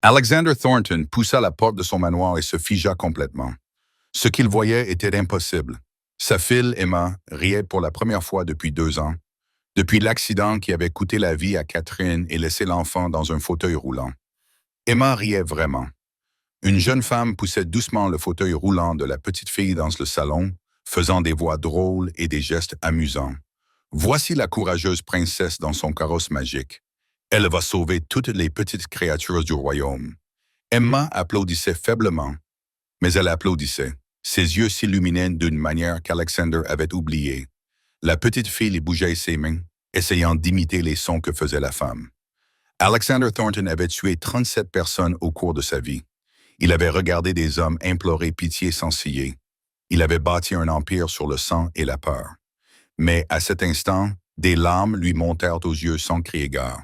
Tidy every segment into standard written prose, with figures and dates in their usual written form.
Alexander Thornton poussa la porte de son manoir et se figea complètement. Ce qu'il voyait était impossible. Sa fille, Emma, riait pour la première fois depuis 2 ans, depuis l'accident qui avait coûté la vie à Catherine et laissé l'enfant dans un fauteuil roulant. Emma riait vraiment. Une jeune femme poussait doucement le fauteuil roulant de la petite fille dans le salon, faisant des voix drôles et des gestes amusants. Voici la courageuse princesse dans son carrosse magique. Elle va sauver toutes les petites créatures du royaume. Emma applaudissait faiblement, mais elle applaudissait. Ses yeux s'illuminaient d'une manière qu'Alexander avait oubliée. La petite fille bougeait ses mains, essayant d'imiter les sons que faisait la femme. Alexander Thornton avait tué 37 personnes au cours de sa vie. Il avait regardé des hommes implorer pitié sans ciller. Il avait bâti un empire sur le sang et la peur. Mais à cet instant, des larmes lui montèrent aux yeux sans crier gare.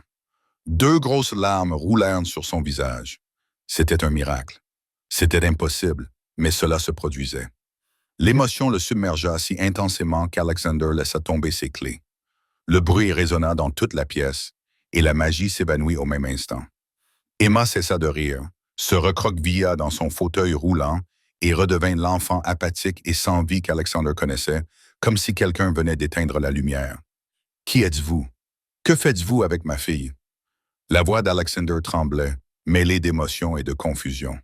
2 grosses larmes roulèrent sur son visage. C'était un miracle. C'était impossible, mais cela se produisait. L'émotion le submergea si intensément qu'Alexander laissa tomber ses clés. Le bruit résonna dans toute la pièce, et la magie s'évanouit au même instant. Emma cessa de rire, se recroquevilla dans son fauteuil roulant et redevint l'enfant apathique et sans vie qu'Alexander connaissait, comme si quelqu'un venait d'éteindre la lumière. « Qui êtes-vous? Que faites-vous avec ma fille? » La voix d'Alexander tremblait, mêlée d'émotion et de confusion.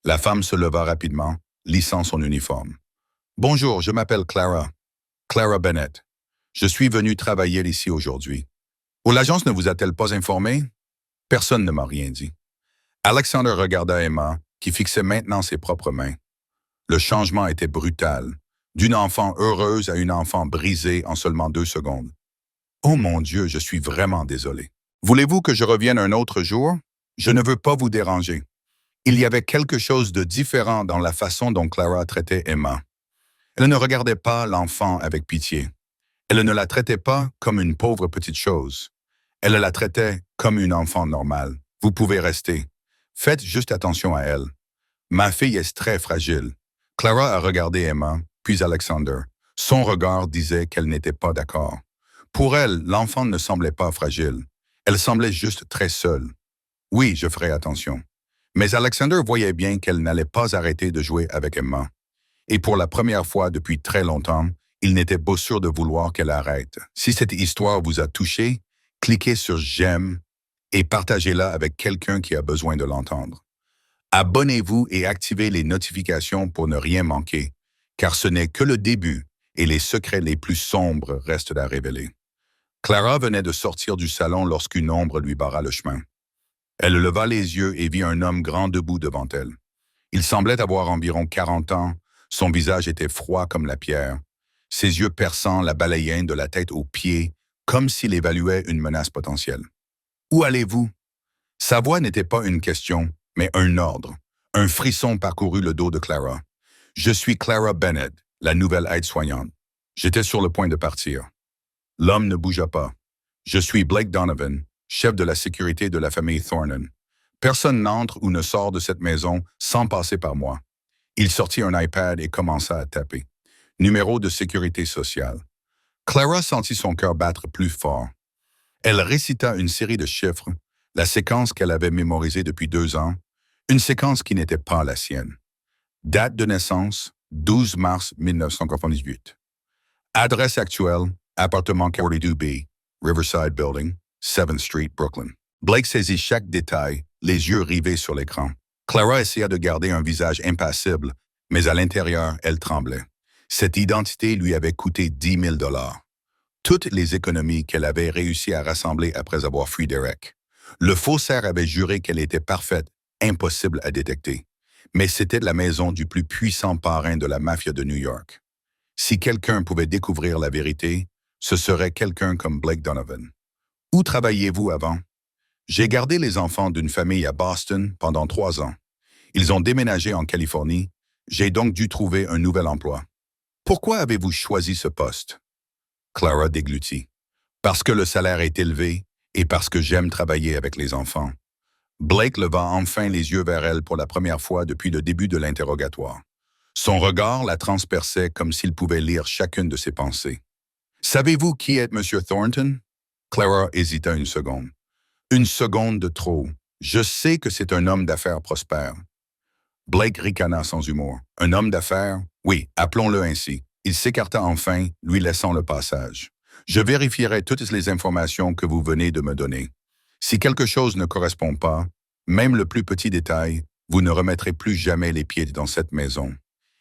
La femme se leva rapidement, lissant son uniforme. « Bonjour, je m'appelle Clara. Clara Bennett. Je suis venue travailler ici aujourd'hui. Oh, l'agence ne vous a-t-elle pas informé? » Personne ne m'a rien dit. Alexander regarda Emma, qui fixait maintenant ses propres mains. Le changement était brutal, d'une enfant heureuse à une enfant brisée en seulement 2 secondes. « Oh mon Dieu, je suis vraiment désolé. Voulez-vous que je revienne un autre jour? Je ne veux pas vous déranger. » Il y avait quelque chose de différent dans la façon dont Clara traitait Emma. Elle ne regardait pas l'enfant avec pitié. Elle ne la traitait pas comme une pauvre petite chose. Elle la traitait comme une enfant normale. « Vous pouvez rester. Faites juste attention à elle. Ma fille est très fragile. » Clara a regardé Emma, puis Alexander. Son regard disait qu'elle n'était pas d'accord. Pour elle, l'enfant ne semblait pas fragile. Elle semblait juste très seule. « Oui, je ferai attention. » Mais Alexander voyait bien qu'elle n'allait pas arrêter de jouer avec Emma. Et pour la première fois depuis très longtemps, il n'était pas sûr de vouloir qu'elle arrête. Si cette histoire vous a touché, cliquez sur « J'aime » et partagez-la avec quelqu'un qui a besoin de l'entendre. Abonnez-vous et activez les notifications pour ne rien manquer, car ce n'est que le début et les secrets les plus sombres restent à révéler. Clara venait de sortir du salon lorsqu'une ombre lui barra le chemin. Elle leva les yeux et vit un homme grand debout devant elle. Il semblait avoir environ 40 ans, son visage était froid comme la pierre. Ses yeux perçants la balayaient de la tête aux pieds, comme s'il évaluait une menace potentielle. « Où allez-vous? » Sa voix n'était pas une question, mais un ordre. Un frisson parcourut le dos de Clara. « Je suis Clara Bennett, la nouvelle aide-soignante. J'étais sur le point de partir. » L'homme ne bougea pas. « Je suis Blake Donovan, chef de la sécurité de la famille Thornton. Personne n'entre ou ne sort de cette maison sans passer par moi. » Il sortit un iPad et commença à taper. Numéro de sécurité sociale. Clara sentit son cœur battre plus fort. Elle récita une série de chiffres, la séquence qu'elle avait mémorisée depuis 2 ans, une séquence qui n'était pas la sienne. Date de naissance, 12 mars 1998. Adresse actuelle, appartement 42B, Riverside Building, 7th Street, Brooklyn. Blake saisit chaque détail, les yeux rivés sur l'écran. Clara essaya de garder un visage impassible, mais à l'intérieur, elle tremblait. Cette identité lui avait coûté 10 000 $. Toutes les économies qu'elle avait réussi à rassembler après avoir fui Derek. Le faussaire avait juré qu'elle était parfaite, impossible à détecter. Mais c'était la maison du plus puissant parrain de la mafia de New York. Si quelqu'un pouvait découvrir la vérité, ce serait quelqu'un comme Blake Donovan. Où travailliez-vous avant? J'ai gardé les enfants d'une famille à Boston pendant 3 ans. Ils ont déménagé en Californie. J'ai donc dû trouver un nouvel emploi. Pourquoi avez-vous choisi ce poste? Clara déglutit. Parce que le salaire est élevé et parce que j'aime travailler avec les enfants. Blake leva enfin les yeux vers elle pour la première fois depuis le début de l'interrogatoire. Son regard la transperçait comme s'il pouvait lire chacune de ses pensées. Savez-vous qui est M. Thornton? Clara hésita une seconde. Une seconde de trop. Je sais que c'est un homme d'affaires prospère. Blake ricana sans humour. Un homme d'affaires? Oui, appelons-le ainsi. Il s'écarta enfin, lui laissant le passage. Je vérifierai toutes les informations que vous venez de me donner. Si quelque chose ne correspond pas, même le plus petit détail, vous ne remettrez plus jamais les pieds dans cette maison.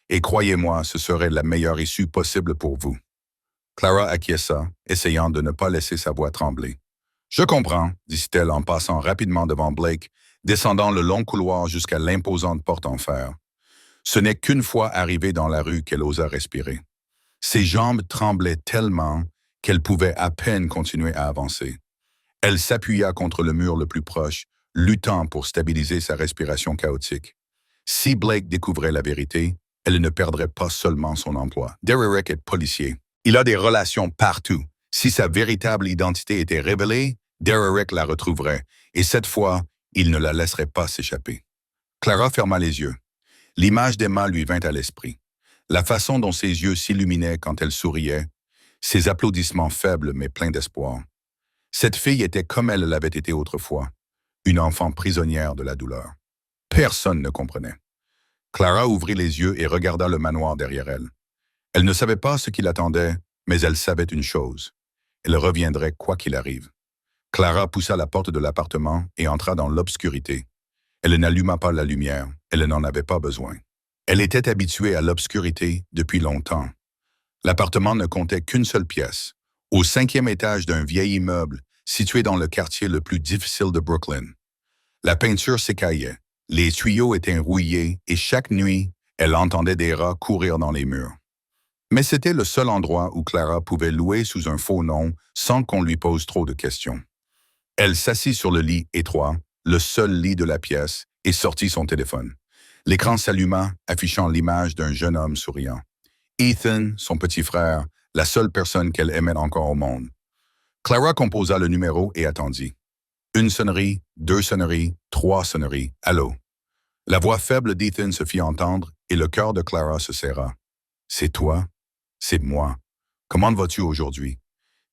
Et croyez-moi, ce serait la meilleure issue possible pour vous. Clara acquiesça, essayant de ne pas laisser sa voix trembler. Je comprends, dit-elle en passant rapidement devant Blake, descendant le long couloir jusqu'à l'imposante porte en fer. Ce n'est qu'une fois arrivée dans la rue qu'elle osa respirer. Ses jambes tremblaient tellement qu'elle pouvait à peine continuer à avancer. Elle s'appuya contre le mur le plus proche, luttant pour stabiliser sa respiration chaotique. Si Blake découvrait la vérité, elle ne perdrait pas seulement son emploi. Derrick est policier. Il a des relations partout. Si sa véritable identité était révélée, Derrick la retrouverait, et cette fois, il ne la laisserait pas s'échapper. Clara ferma les yeux. L'image d'Emma lui vint à l'esprit. La façon dont ses yeux s'illuminaient quand elle souriait, ses applaudissements faibles mais pleins d'espoir. Cette fille était comme elle l'avait été autrefois, une enfant prisonnière de la douleur. Personne ne comprenait. Clara ouvrit les yeux et regarda le manoir derrière elle. Elle ne savait pas ce qui l'attendait, mais elle savait une chose. Elle reviendrait quoi qu'il arrive. Clara poussa la porte de l'appartement et entra dans l'obscurité. Elle n'alluma pas la lumière, elle n'en avait pas besoin. Elle était habituée à l'obscurité depuis longtemps. L'appartement ne comptait qu'une seule pièce, au 5e étage d'un vieil immeuble situé dans le quartier le plus difficile de Brooklyn. La peinture s'écaillait, les tuyaux étaient rouillés et chaque nuit, elle entendait des rats courir dans les murs. Mais c'était le seul endroit où Clara pouvait louer sous un faux nom sans qu'on lui pose trop de questions. Elle s'assit sur le lit étroit, le seul lit de la pièce, et sortit son téléphone. L'écran s'alluma, affichant l'image d'un jeune homme souriant. Ethan, son petit frère, la seule personne qu'elle aimait encore au monde. Clara composa le numéro et attendit. Une sonnerie, 2 sonneries, 3 sonneries. Allô. La voix faible d'Ethan se fit entendre et le cœur de Clara se serra. C'est toi? C'est moi. Comment vas-tu aujourd'hui?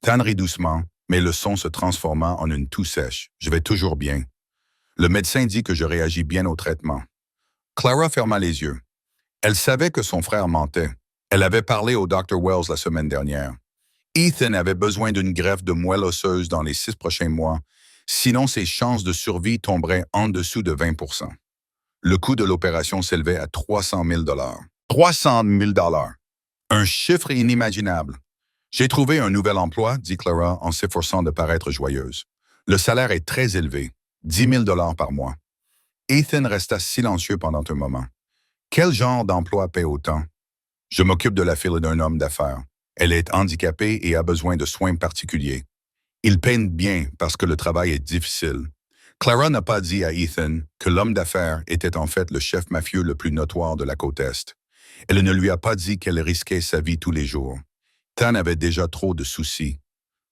Tan rit doucement, mais le son se transforma en une toux sèche. Je vais toujours bien. Le médecin dit que je réagis bien au traitement. Clara ferma les yeux. Elle savait que son frère mentait. Elle avait parlé au Dr. Wells la semaine dernière. Ethan avait besoin d'une greffe de moelle osseuse dans les 6 prochains mois, sinon ses chances de survie tomberaient en dessous de 20%. Le coût de l'opération s'élevait à 300 000 $. 300 000 $. Un chiffre inimaginable. J'ai trouvé un nouvel emploi, dit Clara en s'efforçant de paraître joyeuse. Le salaire est très élevé, 10 000 $ par mois. Ethan resta silencieux pendant un moment. Quel genre d'emploi paie autant? Je m'occupe de la fille d'un homme d'affaires. Elle est handicapée et a besoin de soins particuliers. Il peine bien parce que le travail est difficile. Clara n'a pas dit à Ethan que l'homme d'affaires était en fait le chef mafieux le plus notoire de la côte Est. Elle ne lui a pas dit qu'elle risquait sa vie tous les jours. Tan avait déjà trop de soucis.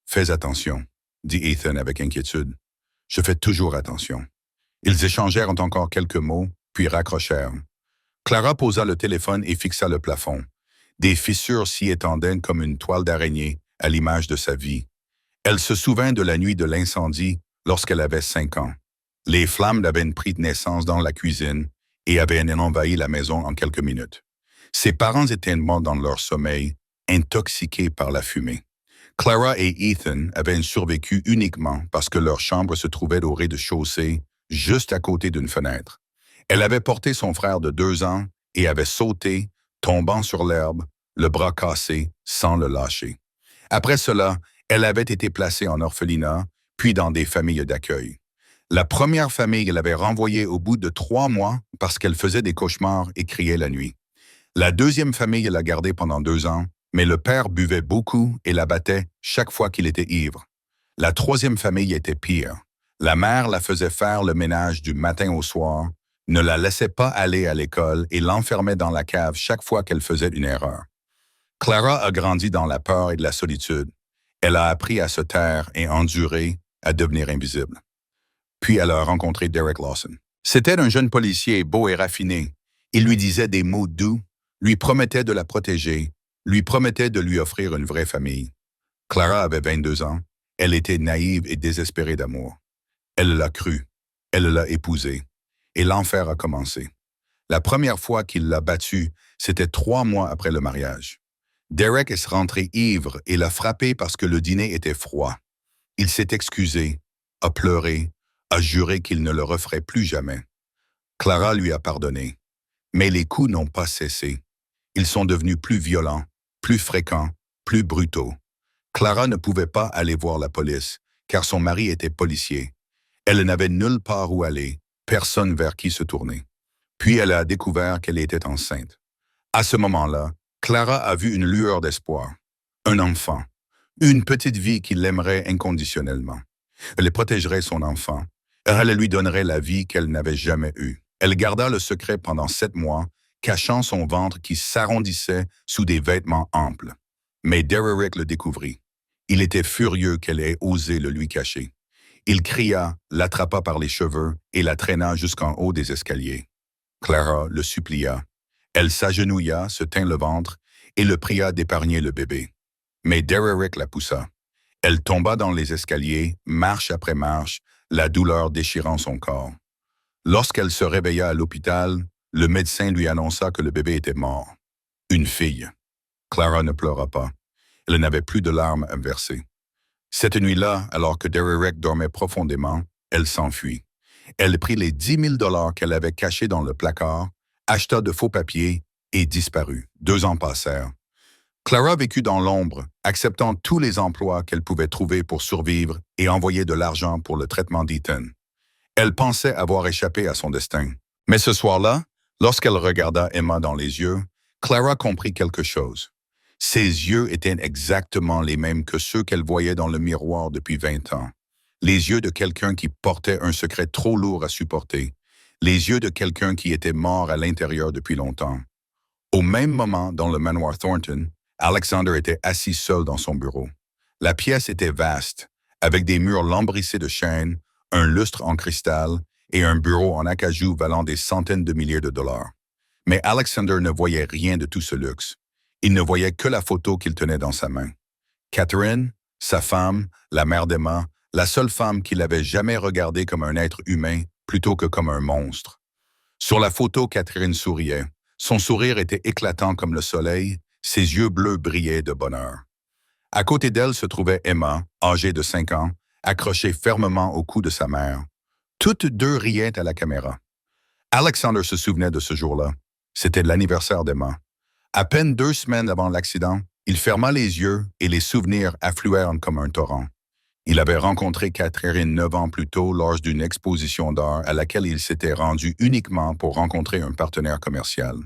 Fais attention, dit Ethan avec inquiétude. Je fais toujours attention. Ils échangèrent encore quelques mots, puis raccrochèrent. Clara posa le téléphone et fixa le plafond. Des fissures s'y étendaient comme une toile d'araignée, à l'image de sa vie. Elle se souvint de la nuit de l'incendie lorsqu'elle avait 5 ans. Les flammes avaient pris naissance dans la cuisine et avaient envahi la maison en quelques minutes. Ses parents étaient morts dans leur sommeil, intoxiqués par la fumée. Clara et Ethan avaient survécu uniquement parce que leur chambre se trouvait au rez-de-chaussée, juste à côté d'une fenêtre. Elle avait porté son frère de 2 ans et avait sauté, tombant sur l'herbe, le bras cassé, sans le lâcher. Après cela, elle avait été placée en orphelinat, puis dans des familles d'accueil. La première famille l'avait renvoyée au bout de 3 mois parce qu'elle faisait des cauchemars et criait la nuit. La deuxième famille l'a gardée pendant 2 ans, mais le père buvait beaucoup et la battait chaque fois qu'il était ivre. La troisième famille était pire. La mère la faisait faire le ménage du matin au soir, ne la laissait pas aller à l'école et l'enfermait dans la cave chaque fois qu'elle faisait une erreur. Clara a grandi dans la peur et de la solitude. Elle a appris à se taire et endurer, à devenir invisible. Puis elle a rencontré Derrick Lawson. C'était un jeune policier beau et raffiné. Il lui disait des mots doux, lui promettait de la protéger, lui promettait de lui offrir une vraie famille. Clara avait 22 ans. Elle était naïve et désespérée d'amour. Elle l'a cru. Elle l'a épousé. Et l'enfer a commencé. La première fois qu'il l'a battue, c'était 3 mois après le mariage. Derek est rentré ivre et l'a frappé parce que le dîner était froid. Il s'est excusé, a pleuré, a juré qu'il ne le referait plus jamais. Clara lui a pardonné. Mais les coups n'ont pas cessé. Ils sont devenus plus violents, plus fréquents, plus brutaux. Clara ne pouvait pas aller voir la police, car son mari était policier. Elle n'avait nulle part où aller, personne vers qui se tourner. Puis elle a découvert qu'elle était enceinte. À ce moment-là, Clara a vu une lueur d'espoir. Un enfant. Une petite vie qui l'aimerait inconditionnellement. Elle protégerait son enfant. Elle lui donnerait la vie qu'elle n'avait jamais eue. Elle garda le secret pendant 7 mois, cachant son ventre qui s'arrondissait sous des vêtements amples. Mais Derek le découvrit. Il était furieux qu'elle ait osé le lui cacher. Il cria, l'attrapa par les cheveux et la traîna jusqu'en haut des escaliers. Clara le supplia. Elle s'agenouilla, se tint le ventre et le pria d'épargner le bébé. Mais Derek la poussa. Elle tomba dans les escaliers, marche après marche, la douleur déchirant son corps. Lorsqu'elle se réveilla à l'hôpital, le médecin lui annonça que le bébé était mort. Une fille. Clara ne pleura pas. Elle n'avait plus de larmes à verser. Cette nuit-là, alors que Derek dormait profondément, elle s'enfuit. Elle prit les 10 000 $ qu'elle avait cachés dans le placard, acheta de faux papiers et disparut. 2 ans passèrent. Clara vécut dans l'ombre, acceptant tous les emplois qu'elle pouvait trouver pour survivre et envoyer de l'argent pour le traitement d'Ethan. Elle pensait avoir échappé à son destin. Mais ce soir-là, lorsqu'elle regarda Emma dans les yeux, Clara comprit quelque chose. Ses yeux étaient exactement les mêmes que ceux qu'elle voyait dans le miroir depuis 20 ans. Les yeux de quelqu'un qui portait un secret trop lourd à supporter. Les yeux de quelqu'un qui était mort à l'intérieur depuis longtemps. Au même moment, dans le manoir Thornton, Alexander était assis seul dans son bureau. La pièce était vaste, avec des murs lambrissés de chêne, un lustre en cristal et un bureau en acajou valant des centaines de milliers de dollars. Mais Alexander ne voyait rien de tout ce luxe. Il ne voyait que la photo qu'il tenait dans sa main. Catherine, sa femme, la mère d'Emma, la seule femme qu'il avait jamais regardée comme un être humain plutôt que comme un monstre. Sur la photo, Catherine souriait. Son sourire était éclatant comme le soleil, ses yeux bleus brillaient de bonheur. À côté d'elle se trouvait Emma, âgée de 5 ans, accrochée fermement au cou de sa mère. Toutes deux riaient à la caméra. Alexander se souvenait de ce jour-là. C'était l'anniversaire d'Emma. À peine 2 semaines avant l'accident, il ferma les yeux et les souvenirs affluèrent comme un torrent. Il avait rencontré Catherine 9 ans plus tôt lors d'une exposition d'art à laquelle il s'était rendu uniquement pour rencontrer un partenaire commercial.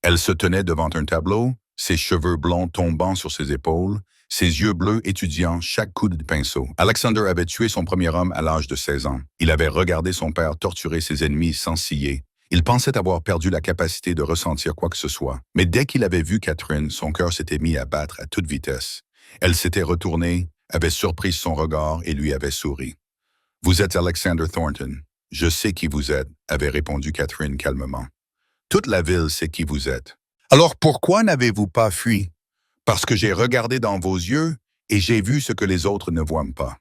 Elle se tenait devant un tableau, ses cheveux blonds tombant sur ses épaules, ses yeux bleus étudiant chaque coup de pinceau. Alexander avait tué son premier homme à l'âge de 16 ans. Il avait regardé son père torturer ses ennemis sans ciller. Il pensait avoir perdu la capacité de ressentir quoi que ce soit. Mais dès qu'il avait vu Catherine, son cœur s'était mis à battre à toute vitesse. Elle s'était retournée, avait surpris son regard et lui avait souri. « Vous êtes Alexander Thornton. Je sais qui vous êtes », avait répondu Catherine calmement. « Toute la ville sait qui vous êtes. Alors pourquoi n'avez-vous pas fui? Parce que j'ai regardé dans vos yeux et j'ai vu ce que les autres ne voient pas. »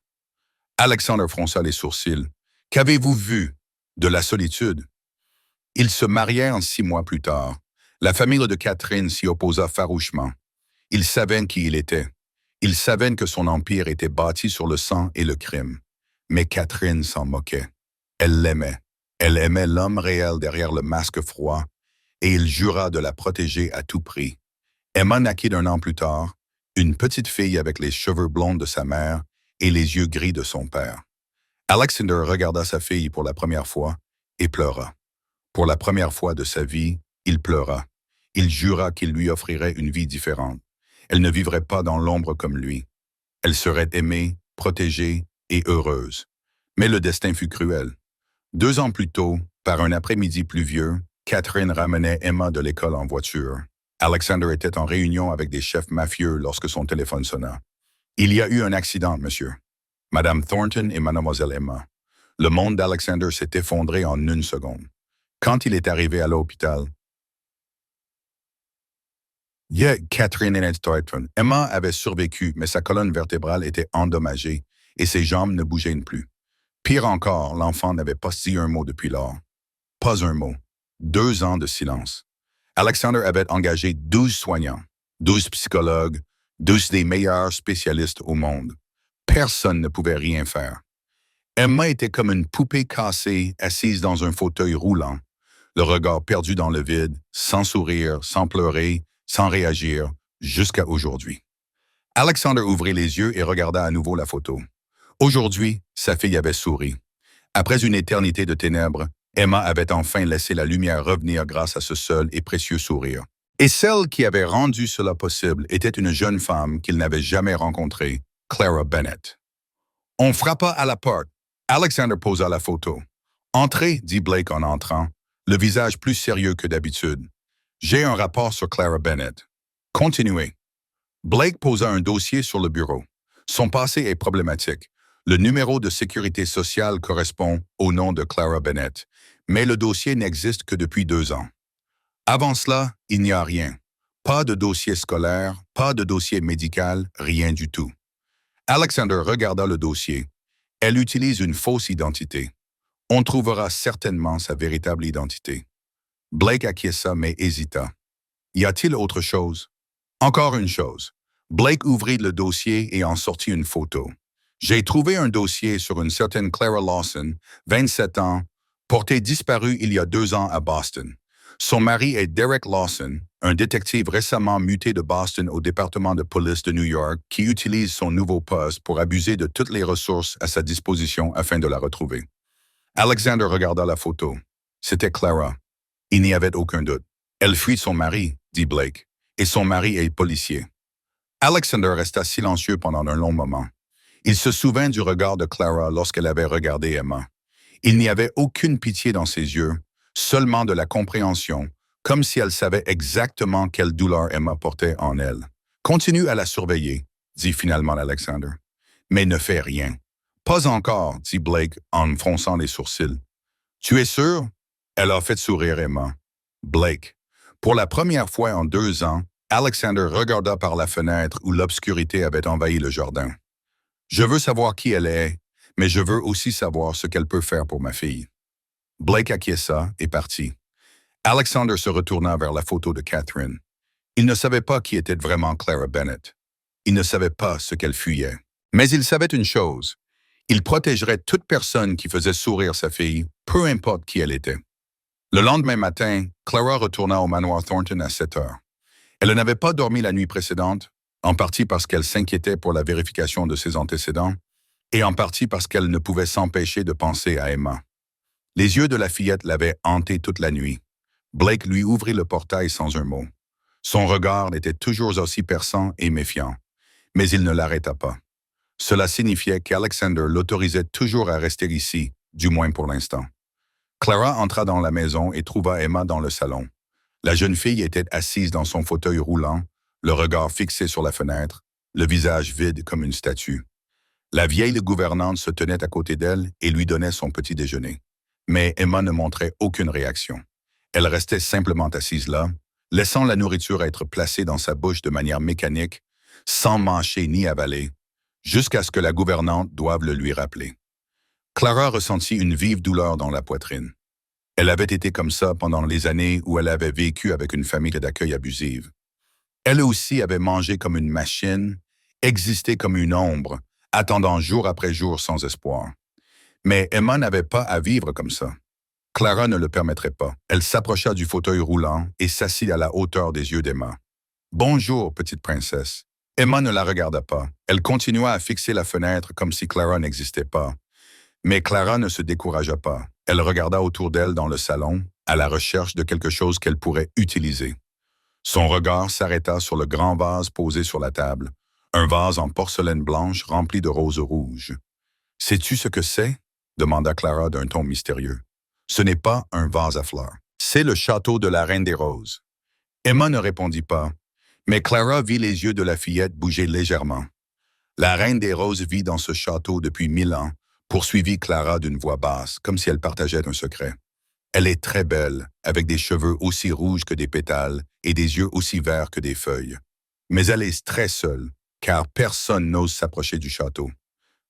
Alexander fronça les sourcils. « Qu'avez-vous vu? De la solitude. » Ils se marièrent 6 mois plus tard. La famille de Catherine s'y opposa farouchement. Ils savaient qui il était. Ils savaient que son empire était bâti sur le sang et le crime. Mais Catherine s'en moquait. Elle l'aimait. Elle aimait l'homme réel derrière le masque froid, et il jura de la protéger à tout prix. Emma naquit 1 an plus tard, une petite fille avec les cheveux blonds de sa mère et les yeux gris de son père. Alexander regarda sa fille pour la première fois et pleura. Pour la première fois de sa vie, il pleura. Il jura qu'il lui offrirait une vie différente. Elle ne vivrait pas dans l'ombre comme lui. Elle serait aimée, protégée et heureuse. Mais le destin fut cruel. 2 ans plus tôt, par un après-midi pluvieux, Catherine ramenait Emma de l'école en voiture. Alexander était en réunion avec des chefs mafieux lorsque son téléphone sonna. « Il y a eu un accident, monsieur. Madame Thornton et mademoiselle Emma. » Le monde d'Alexander s'est effondré en 1 seconde. Quand il est arrivé à l'hôpital, Catherine et Thornton. Emma avait survécu, mais sa colonne vertébrale était endommagée et ses jambes ne bougeaient plus. Pire encore, l'enfant n'avait pas dit un mot depuis lors. Pas un mot. 2 ans de silence. Alexander avait engagé 12 soignants, 12 psychologues, 12 des meilleurs spécialistes au monde. Personne ne pouvait rien faire. Emma était comme une poupée cassée assise dans un fauteuil roulant, le regard perdu dans le vide, sans sourire, sans pleurer, sans réagir, jusqu'à aujourd'hui. Alexander ouvrit les yeux et regarda à nouveau la photo. Aujourd'hui, sa fille avait souri. Après une éternité de ténèbres, Emma avait enfin laissé la lumière revenir grâce à ce seul et précieux sourire. Et celle qui avait rendu cela possible était une jeune femme qu'il n'avait jamais rencontrée, Clara Bennett. On frappa à la porte. Alexander posa la photo. « Entrez », dit Blake en entrant, le visage plus sérieux que d'habitude. « J'ai un rapport sur Clara Bennett. » « Continuez. » Blake posa un dossier sur le bureau. Son passé est problématique. Le numéro de sécurité sociale correspond au nom de Clara Bennett, mais le dossier n'existe que depuis 2 ans. Avant cela, il n'y a rien. Pas de dossier scolaire, pas de dossier médical, rien du tout. Alexander regarda le dossier. Elle utilise une fausse identité. On trouvera certainement sa véritable identité. Blake acquiesça mais hésita. Y a-t-il autre chose? Encore une chose. Blake ouvrit le dossier et en sortit une photo. J'ai trouvé un dossier sur une certaine Clara Lawson, 27 ans, portée disparue il y a 2 ans à Boston. Son mari est Derek Lawson, un détective récemment muté de Boston au département de police de New York qui utilise son nouveau poste pour abuser de toutes les ressources à sa disposition afin de la retrouver. Alexander regarda la photo. C'était Clara. Il n'y avait aucun doute. Elle fuit son mari, dit Blake, et son mari est policier. Alexander resta silencieux pendant un long moment. Il se souvint du regard de Clara lorsqu'elle avait regardé Emma. Il n'y avait aucune pitié dans ses yeux, seulement de la compréhension, comme si elle savait exactement quelle douleur Emma portait en elle. « Continue à la surveiller », dit finalement Alexander. « Mais ne fais rien. »« Pas encore », dit Blake en fronçant les sourcils. « Tu es sûr ?» Elle a fait sourire Emma. Blake. Pour la première fois en 2 ans, Alexander regarda par la fenêtre où l'obscurité avait envahi le jardin. « Je veux savoir qui elle est, mais je veux aussi savoir ce qu'elle peut faire pour ma fille. » Blake acquiesça et partit. Alexander se retourna vers la photo de Catherine. Il ne savait pas qui était vraiment Clara Bennett. Il ne savait pas ce qu'elle fuyait. Mais il savait une chose. Il protégerait toute personne qui faisait sourire sa fille, peu importe qui elle était. Le lendemain matin, Clara retourna au manoir Thornton à 7 heures. Elle n'avait pas dormi la nuit précédente, en partie parce qu'elle s'inquiétait pour la vérification de ses antécédents, et en partie parce qu'elle ne pouvait s'empêcher de penser à Emma. Les yeux de la fillette l'avaient hantée toute la nuit. Blake lui ouvrit le portail sans un mot. Son regard était toujours aussi perçant et méfiant, mais il ne l'arrêta pas. Cela signifiait qu'Alexander l'autorisait toujours à rester ici, du moins pour l'instant. Clara entra dans la maison et trouva Emma dans le salon. La jeune fille était assise dans son fauteuil roulant, le regard fixé sur la fenêtre, le visage vide comme une statue. La vieille gouvernante se tenait à côté d'elle et lui donnait son petit déjeuner. Mais Emma ne montrait aucune réaction. Elle restait simplement assise là, laissant la nourriture être placée dans sa bouche de manière mécanique, sans mâcher ni avaler, jusqu'à ce que la gouvernante doive le lui rappeler. Clara ressentit une vive douleur dans la poitrine. Elle avait été comme ça pendant les années où elle avait vécu avec une famille d'accueil abusive. Elle aussi avait mangé comme une machine, existé comme une ombre, attendant jour après jour sans espoir. Mais Emma n'avait pas à vivre comme ça. Clara ne le permettrait pas. Elle s'approcha du fauteuil roulant et s'assit à la hauteur des yeux d'Emma. « Bonjour, petite princesse. » Emma ne la regarda pas. Elle continua à fixer la fenêtre comme si Clara n'existait pas. Mais Clara ne se découragea pas. Elle regarda autour d'elle dans le salon, à la recherche de quelque chose qu'elle pourrait utiliser. Son regard s'arrêta sur le grand vase posé sur la table, un vase en porcelaine blanche rempli de roses rouges. « Sais-tu ce que c'est ?» demanda Clara d'un ton mystérieux. « Ce n'est pas un vase à fleurs. C'est le château de la Reine des Roses. » Emma ne répondit pas, mais Clara vit les yeux de la fillette bouger légèrement. « La Reine des Roses vit dans ce château depuis 1000 ans, » poursuivit Clara d'une voix basse, comme si elle partageait un secret. Elle est très belle, avec des cheveux aussi rouges que des pétales et des yeux aussi verts que des feuilles. Mais elle est très seule, car personne n'ose s'approcher du château.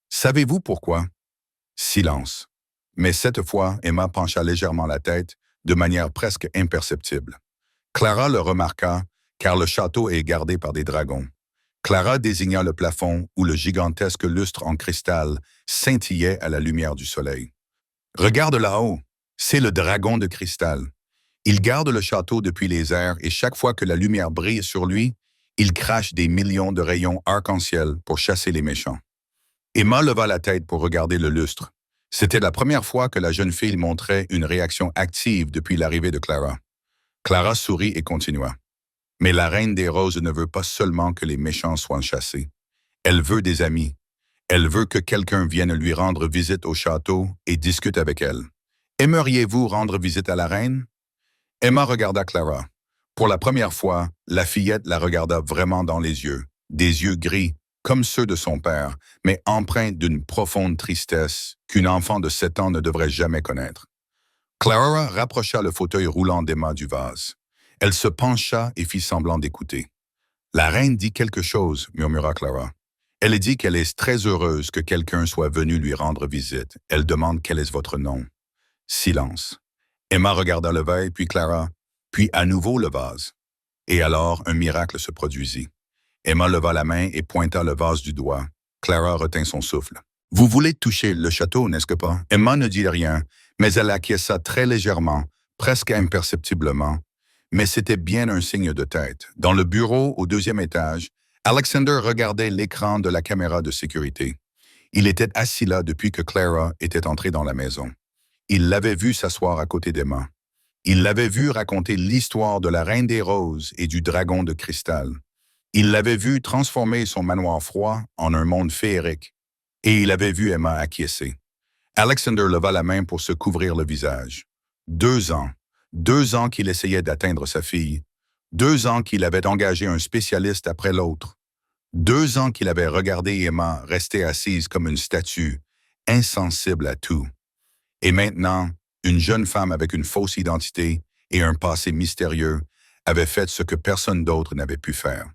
Savez-vous pourquoi? Silence. Mais cette fois, Emma pencha légèrement la tête, de manière presque imperceptible. Clara le remarqua, car le château est gardé par des dragons. Clara désigna le plafond où le gigantesque lustre en cristal scintillait à la lumière du soleil. Regarde là-haut, c'est le dragon de cristal. Il garde le château depuis les airs et chaque fois que la lumière brille sur lui, il crache des millions de rayons arc-en-ciel pour chasser les méchants. Emma leva la tête pour regarder le lustre. C'était la première fois que la jeune fille montrait une réaction active depuis l'arrivée de Clara. Clara sourit et continua. Mais la Reine des Roses ne veut pas seulement que les méchants soient chassés. Elle veut des amis. Elle veut que quelqu'un vienne lui rendre visite au château et discute avec elle. Aimeriez-vous rendre visite à la reine? Emma regarda Clara. Pour la première fois, la fillette la regarda vraiment dans les yeux, des yeux gris, comme ceux de son père, mais empreints d'une profonde tristesse qu'une enfant de 7 ans ne devrait jamais connaître. Clara rapprocha le fauteuil roulant d'Emma du vase. Elle se pencha et fit semblant d'écouter. La reine dit quelque chose, murmura Clara. Elle dit qu'elle est très heureuse que quelqu'un soit venu lui rendre visite. Elle demande quel est votre nom. Silence. Emma regarda le verre, puis Clara, puis à nouveau le vase. Et alors, un miracle se produisit. Emma leva la main et pointa le vase du doigt. Clara retint son souffle. « Vous voulez toucher le château, n'est-ce pas? » Emma ne dit rien, mais elle acquiesça très légèrement, presque imperceptiblement. Mais c'était bien un signe de tête. Dans le bureau, au 2e étage, Alexander regardait l'écran de la caméra de sécurité. Il était assis là depuis que Clara était entrée dans la maison. Il l'avait vu s'asseoir à côté d'Emma. Il l'avait vu raconter l'histoire de la Reine des Roses et du dragon de cristal. Il l'avait vu transformer son manoir froid en un monde féerique. Et il avait vu Emma acquiescer. Alexander leva la main pour se couvrir le visage. 2 ans. 2 ans qu'il essayait d'atteindre sa fille. 2 ans qu'il avait engagé un spécialiste après l'autre. 2 ans qu'il avait regardé Emma rester assise comme une statue, insensible à tout. Et maintenant, une jeune femme avec une fausse identité et un passé mystérieux avait fait ce que personne d'autre n'avait pu faire.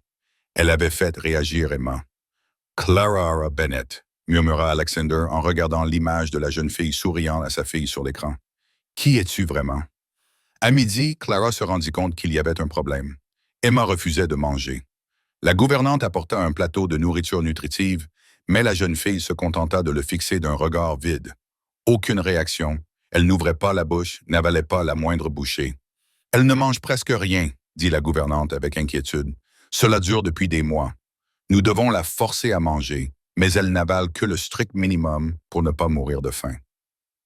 Elle avait fait réagir Emma. « Clara Bennett », murmura Alexander en regardant l'image de la jeune fille souriant à sa fille sur l'écran. « Qui es-tu vraiment? » À midi, Clara se rendit compte qu'il y avait un problème. Emma refusait de manger. La gouvernante apporta un plateau de nourriture nutritive, mais la jeune fille se contenta de le fixer d'un regard vide. Aucune réaction. Elle n'ouvrait pas la bouche, n'avalait pas la moindre bouchée. « Elle ne mange presque rien, » dit la gouvernante avec inquiétude. « Cela dure depuis des mois. Nous devons la forcer à manger, mais elle n'avale que le strict minimum pour ne pas mourir de faim. »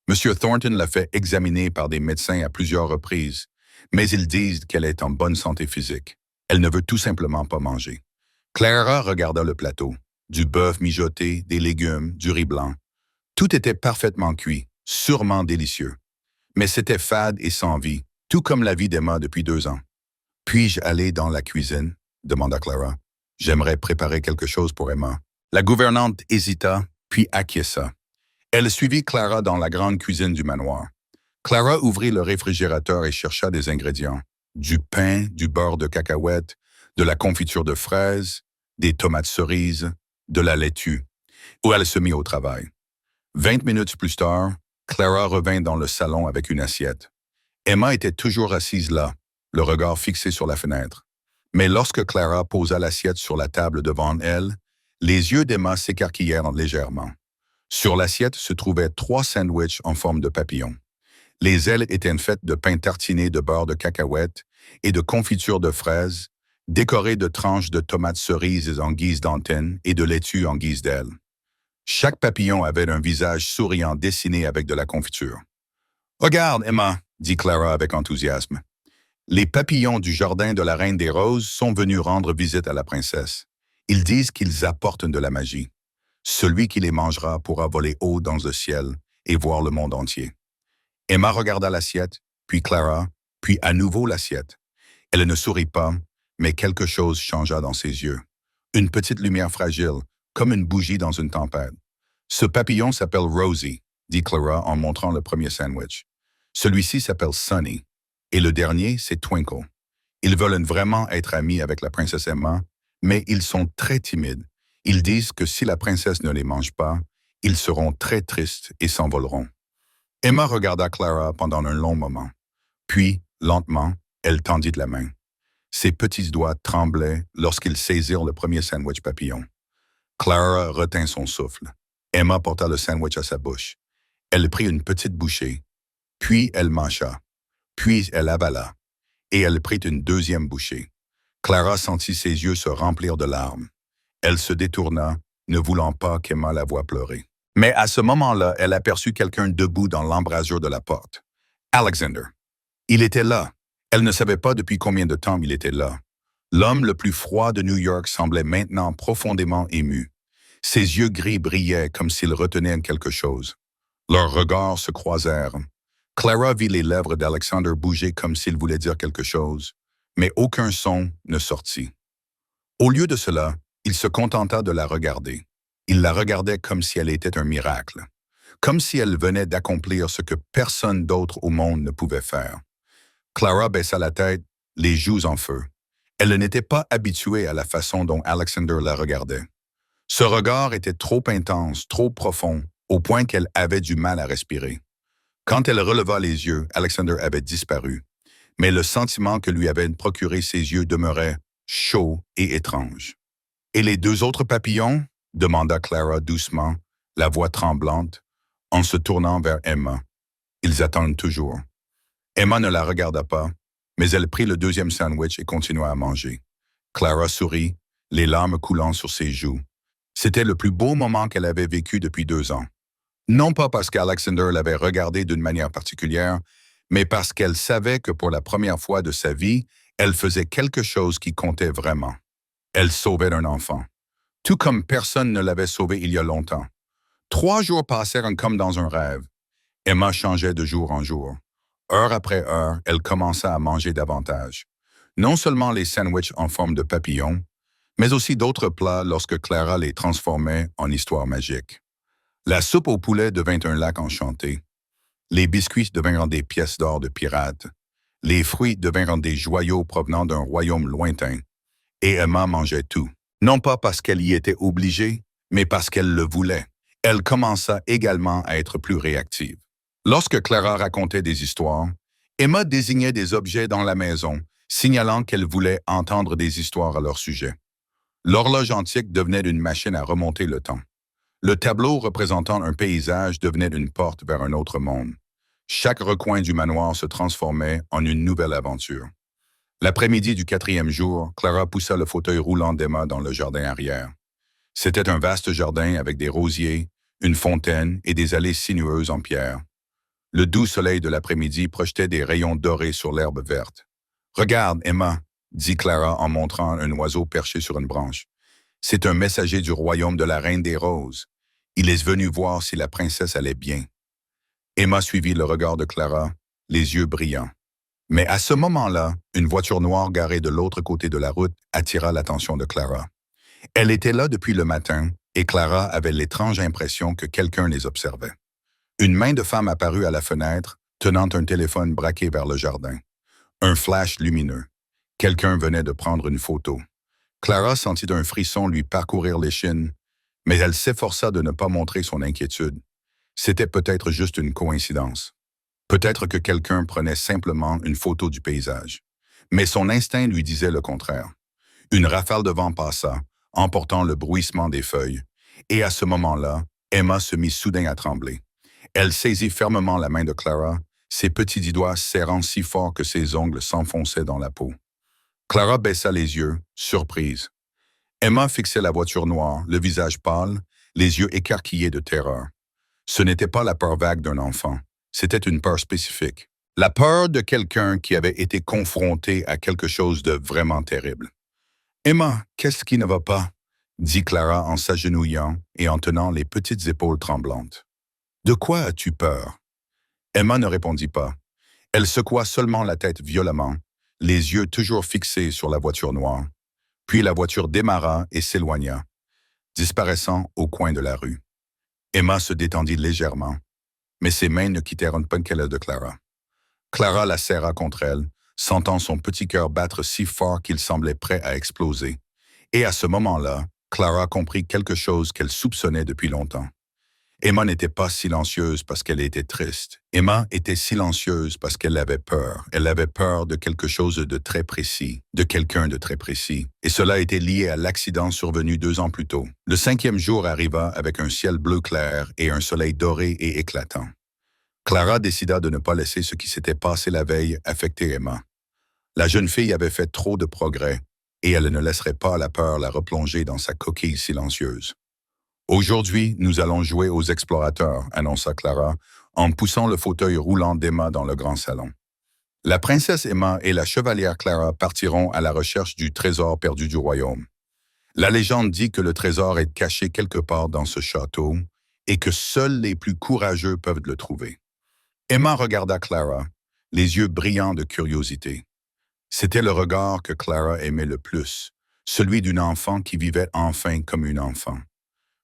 M. Thornton l'a fait examiner par des médecins à plusieurs reprises, mais ils disent qu'elle est en bonne santé physique. Elle ne veut tout simplement pas manger. Clara regarda le plateau. Du bœuf mijoté, des légumes, du riz blanc. Tout était parfaitement cuit, sûrement délicieux. Mais c'était fade et sans vie, tout comme la vie d'Emma depuis 2 ans. « Puis-je aller dans la cuisine? » demanda Clara. « J'aimerais préparer quelque chose pour Emma. » La gouvernante hésita, puis acquiesça. Elle suivit Clara dans la grande cuisine du manoir. Clara ouvrit le réfrigérateur et chercha des ingrédients. Du pain, du beurre de cacahuètes, de la confiture de fraises, des tomates cerises, de la laitue, où elle se mit au travail. 20 minutes plus tard, Clara revint dans le salon avec une assiette. Emma était toujours assise là, le regard fixé sur la fenêtre. Mais lorsque Clara posa l'assiette sur la table devant elle, les yeux d'Emma s'écarquillèrent légèrement. Sur l'assiette se trouvaient 3 sandwichs en forme de papillon. Les ailes étaient faites de pain tartiné de beurre de cacahuètes et de confiture de fraises, décorées de tranches de tomates cerises en guise d'antenne et de laitue en guise d'aile. Chaque papillon avait un visage souriant dessiné avec de la confiture. « Regarde, Emma, » dit Clara avec enthousiasme. « Les papillons du jardin de la Reine des Roses sont venus rendre visite à la princesse. Ils disent qu'ils apportent de la magie. Celui qui les mangera pourra voler haut dans le ciel et voir le monde entier. » Emma regarda l'assiette, puis Clara, puis à nouveau l'assiette. Elle ne sourit pas, mais quelque chose changea dans ses yeux. Une petite lumière fragile, comme une bougie dans une tempête. « Ce papillon s'appelle Rosie, » dit Clara en montrant le premier sandwich. « Celui-ci s'appelle Sunny, et le dernier, c'est Twinkle. Ils veulent vraiment être amis avec la princesse Emma, mais ils sont très timides. Ils disent que si la princesse ne les mange pas, Ils seront très tristes et s'envoleront. Emma regarda Clara pendant un long moment. Puis, lentement, elle tendit la main. Ses petits doigts tremblaient lorsqu'ils saisirent le premier sandwich papillon. Clara retint son souffle. Emma porta le sandwich à sa bouche. Elle prit une petite bouchée. Puis elle mâcha. Puis elle avala. Et elle prit une deuxième bouchée. Clara sentit ses yeux se remplir de larmes. Elle se détourna, ne voulant pas qu'Emma la voie pleurer. Mais à ce moment-là, elle aperçut quelqu'un debout dans l'embrasure de la porte. Alexander. Il était là. Elle ne savait pas depuis combien de temps il était là. L'homme le plus froid de New York semblait maintenant profondément ému. Ses yeux gris brillaient comme s'il retenait quelque chose. Leurs regards se croisèrent. Clara vit les lèvres d'Alexander bouger comme s'il voulait dire quelque chose, mais aucun son ne sortit. Au lieu de cela, il se contenta de la regarder. Il la regardait comme si elle était un miracle, comme si elle venait d'accomplir ce que personne d'autre au monde ne pouvait faire. Clara baissa la tête, les joues en feu. Elle n'était pas habituée à la façon dont Alexander la regardait. Ce regard était trop intense, trop profond, au point qu'elle avait du mal à respirer. Quand elle releva les yeux, Alexander avait disparu, mais le sentiment que lui avaient procuré ses yeux demeurait chaud et étrange. « Et les deux autres papillons ?» demanda Clara doucement, la voix tremblante, en se tournant vers Emma. « Ils attendent toujours. » Emma ne la regarda pas, mais elle prit le deuxième sandwich et continua à manger. Clara sourit, les larmes coulant sur ses joues. C'était le plus beau moment qu'elle avait vécu depuis 2 ans. Non pas parce qu'Alexander l'avait regardée d'une manière particulière, mais parce qu'elle savait que pour la première fois de sa vie, elle faisait quelque chose qui comptait vraiment. Elle sauvait un enfant, tout comme personne ne l'avait sauvé il y a longtemps. 3 jours passèrent comme dans un rêve. Emma changeait de jour en jour. Heure après heure, elle commença à manger davantage. Non seulement les sandwichs en forme de papillon, mais aussi d'autres plats lorsque Clara les transformait en histoires magiques. La soupe au poulet devint un lac enchanté. Les biscuits devinrent des pièces d'or de pirates. Les fruits devinrent des joyaux provenant d'un royaume lointain. Et Emma mangeait tout. Non pas parce qu'elle y était obligée, mais parce qu'elle le voulait. Elle commença également à être plus réactive. Lorsque Clara racontait des histoires, Emma désignait des objets dans la maison, signalant qu'elle voulait entendre des histoires à leur sujet. L'horloge antique devenait une machine à remonter le temps. Le tableau représentant un paysage devenait une porte vers un autre monde. Chaque recoin du manoir se transformait en une nouvelle aventure. L'après-midi du 4e jour, Clara poussa le fauteuil roulant d'Emma dans le jardin arrière. C'était un vaste jardin avec des rosiers, une fontaine et des allées sinueuses en pierre. Le doux soleil de l'après-midi projetait des rayons dorés sur l'herbe verte. « Regarde, Emma », dit Clara en montrant un oiseau perché sur une branche. « C'est un messager du royaume de la Reine des Roses. Il est venu voir si la princesse allait bien. » Emma suivit le regard de Clara, les yeux brillants. Mais à ce moment-là, une voiture noire garée de l'autre côté de la route attira l'attention de Clara. Elle était là depuis le matin et Clara avait l'étrange impression que quelqu'un les observait. Une main de femme apparut à la fenêtre, tenant un téléphone braqué vers le jardin. Un flash lumineux. Quelqu'un venait de prendre une photo. Clara sentit un frisson lui parcourir l'échine, mais elle s'efforça de ne pas montrer son inquiétude. C'était peut-être juste une coïncidence. Peut-être que quelqu'un prenait simplement une photo du paysage. Mais son instinct lui disait le contraire. Une rafale de vent passa, emportant le bruissement des feuilles, et à ce moment-là, Emma se mit soudain à trembler. Elle saisit fermement la main de Clara, ses petits doigts serrant si fort que ses ongles s'enfonçaient dans la peau. Clara baissa les yeux, surprise. Emma fixait la voiture noire, le visage pâle, les yeux écarquillés de terreur. Ce n'était pas la peur vague d'un enfant, c'était une peur spécifique. La peur de quelqu'un qui avait été confronté à quelque chose de vraiment terrible. « Emma, qu'est-ce qui ne va pas ?» dit Clara en s'agenouillant et en tenant les petites épaules tremblantes. « De quoi as-tu peur ?» Emma ne répondit pas. Elle secoua seulement la tête violemment, les yeux toujours fixés sur la voiture noire. Puis la voiture démarra et s'éloigna, disparaissant au coin de la rue. Emma se détendit légèrement, mais ses mains ne quittèrent pas qu'elle de Clara. Clara la serra contre elle, sentant son petit cœur battre si fort qu'il semblait prêt à exploser. Et à ce moment-là, Clara comprit quelque chose qu'elle soupçonnait depuis longtemps. Emma n'était pas silencieuse parce qu'elle était triste. Emma était silencieuse parce qu'elle avait peur. Elle avait peur de quelque chose de très précis, de quelqu'un de très précis. Et cela était lié à l'accident survenu 2 ans plus tôt. Le 5e jour arriva avec un ciel bleu clair et un soleil doré et éclatant. Clara décida de ne pas laisser ce qui s'était passé la veille affecter Emma. La jeune fille avait fait trop de progrès et elle ne laisserait pas la peur la replonger dans sa coquille silencieuse. Aujourd'hui, nous allons jouer aux explorateurs, annonça Clara, en poussant le fauteuil roulant d'Emma dans le grand salon. La princesse Emma et la chevalière Clara partiront à la recherche du trésor perdu du royaume. La légende dit que le trésor est caché quelque part dans ce château et que seuls les plus courageux peuvent le trouver. Emma regarda Clara, les yeux brillants de curiosité. C'était le regard que Clara aimait le plus, celui d'une enfant qui vivait enfin comme une enfant.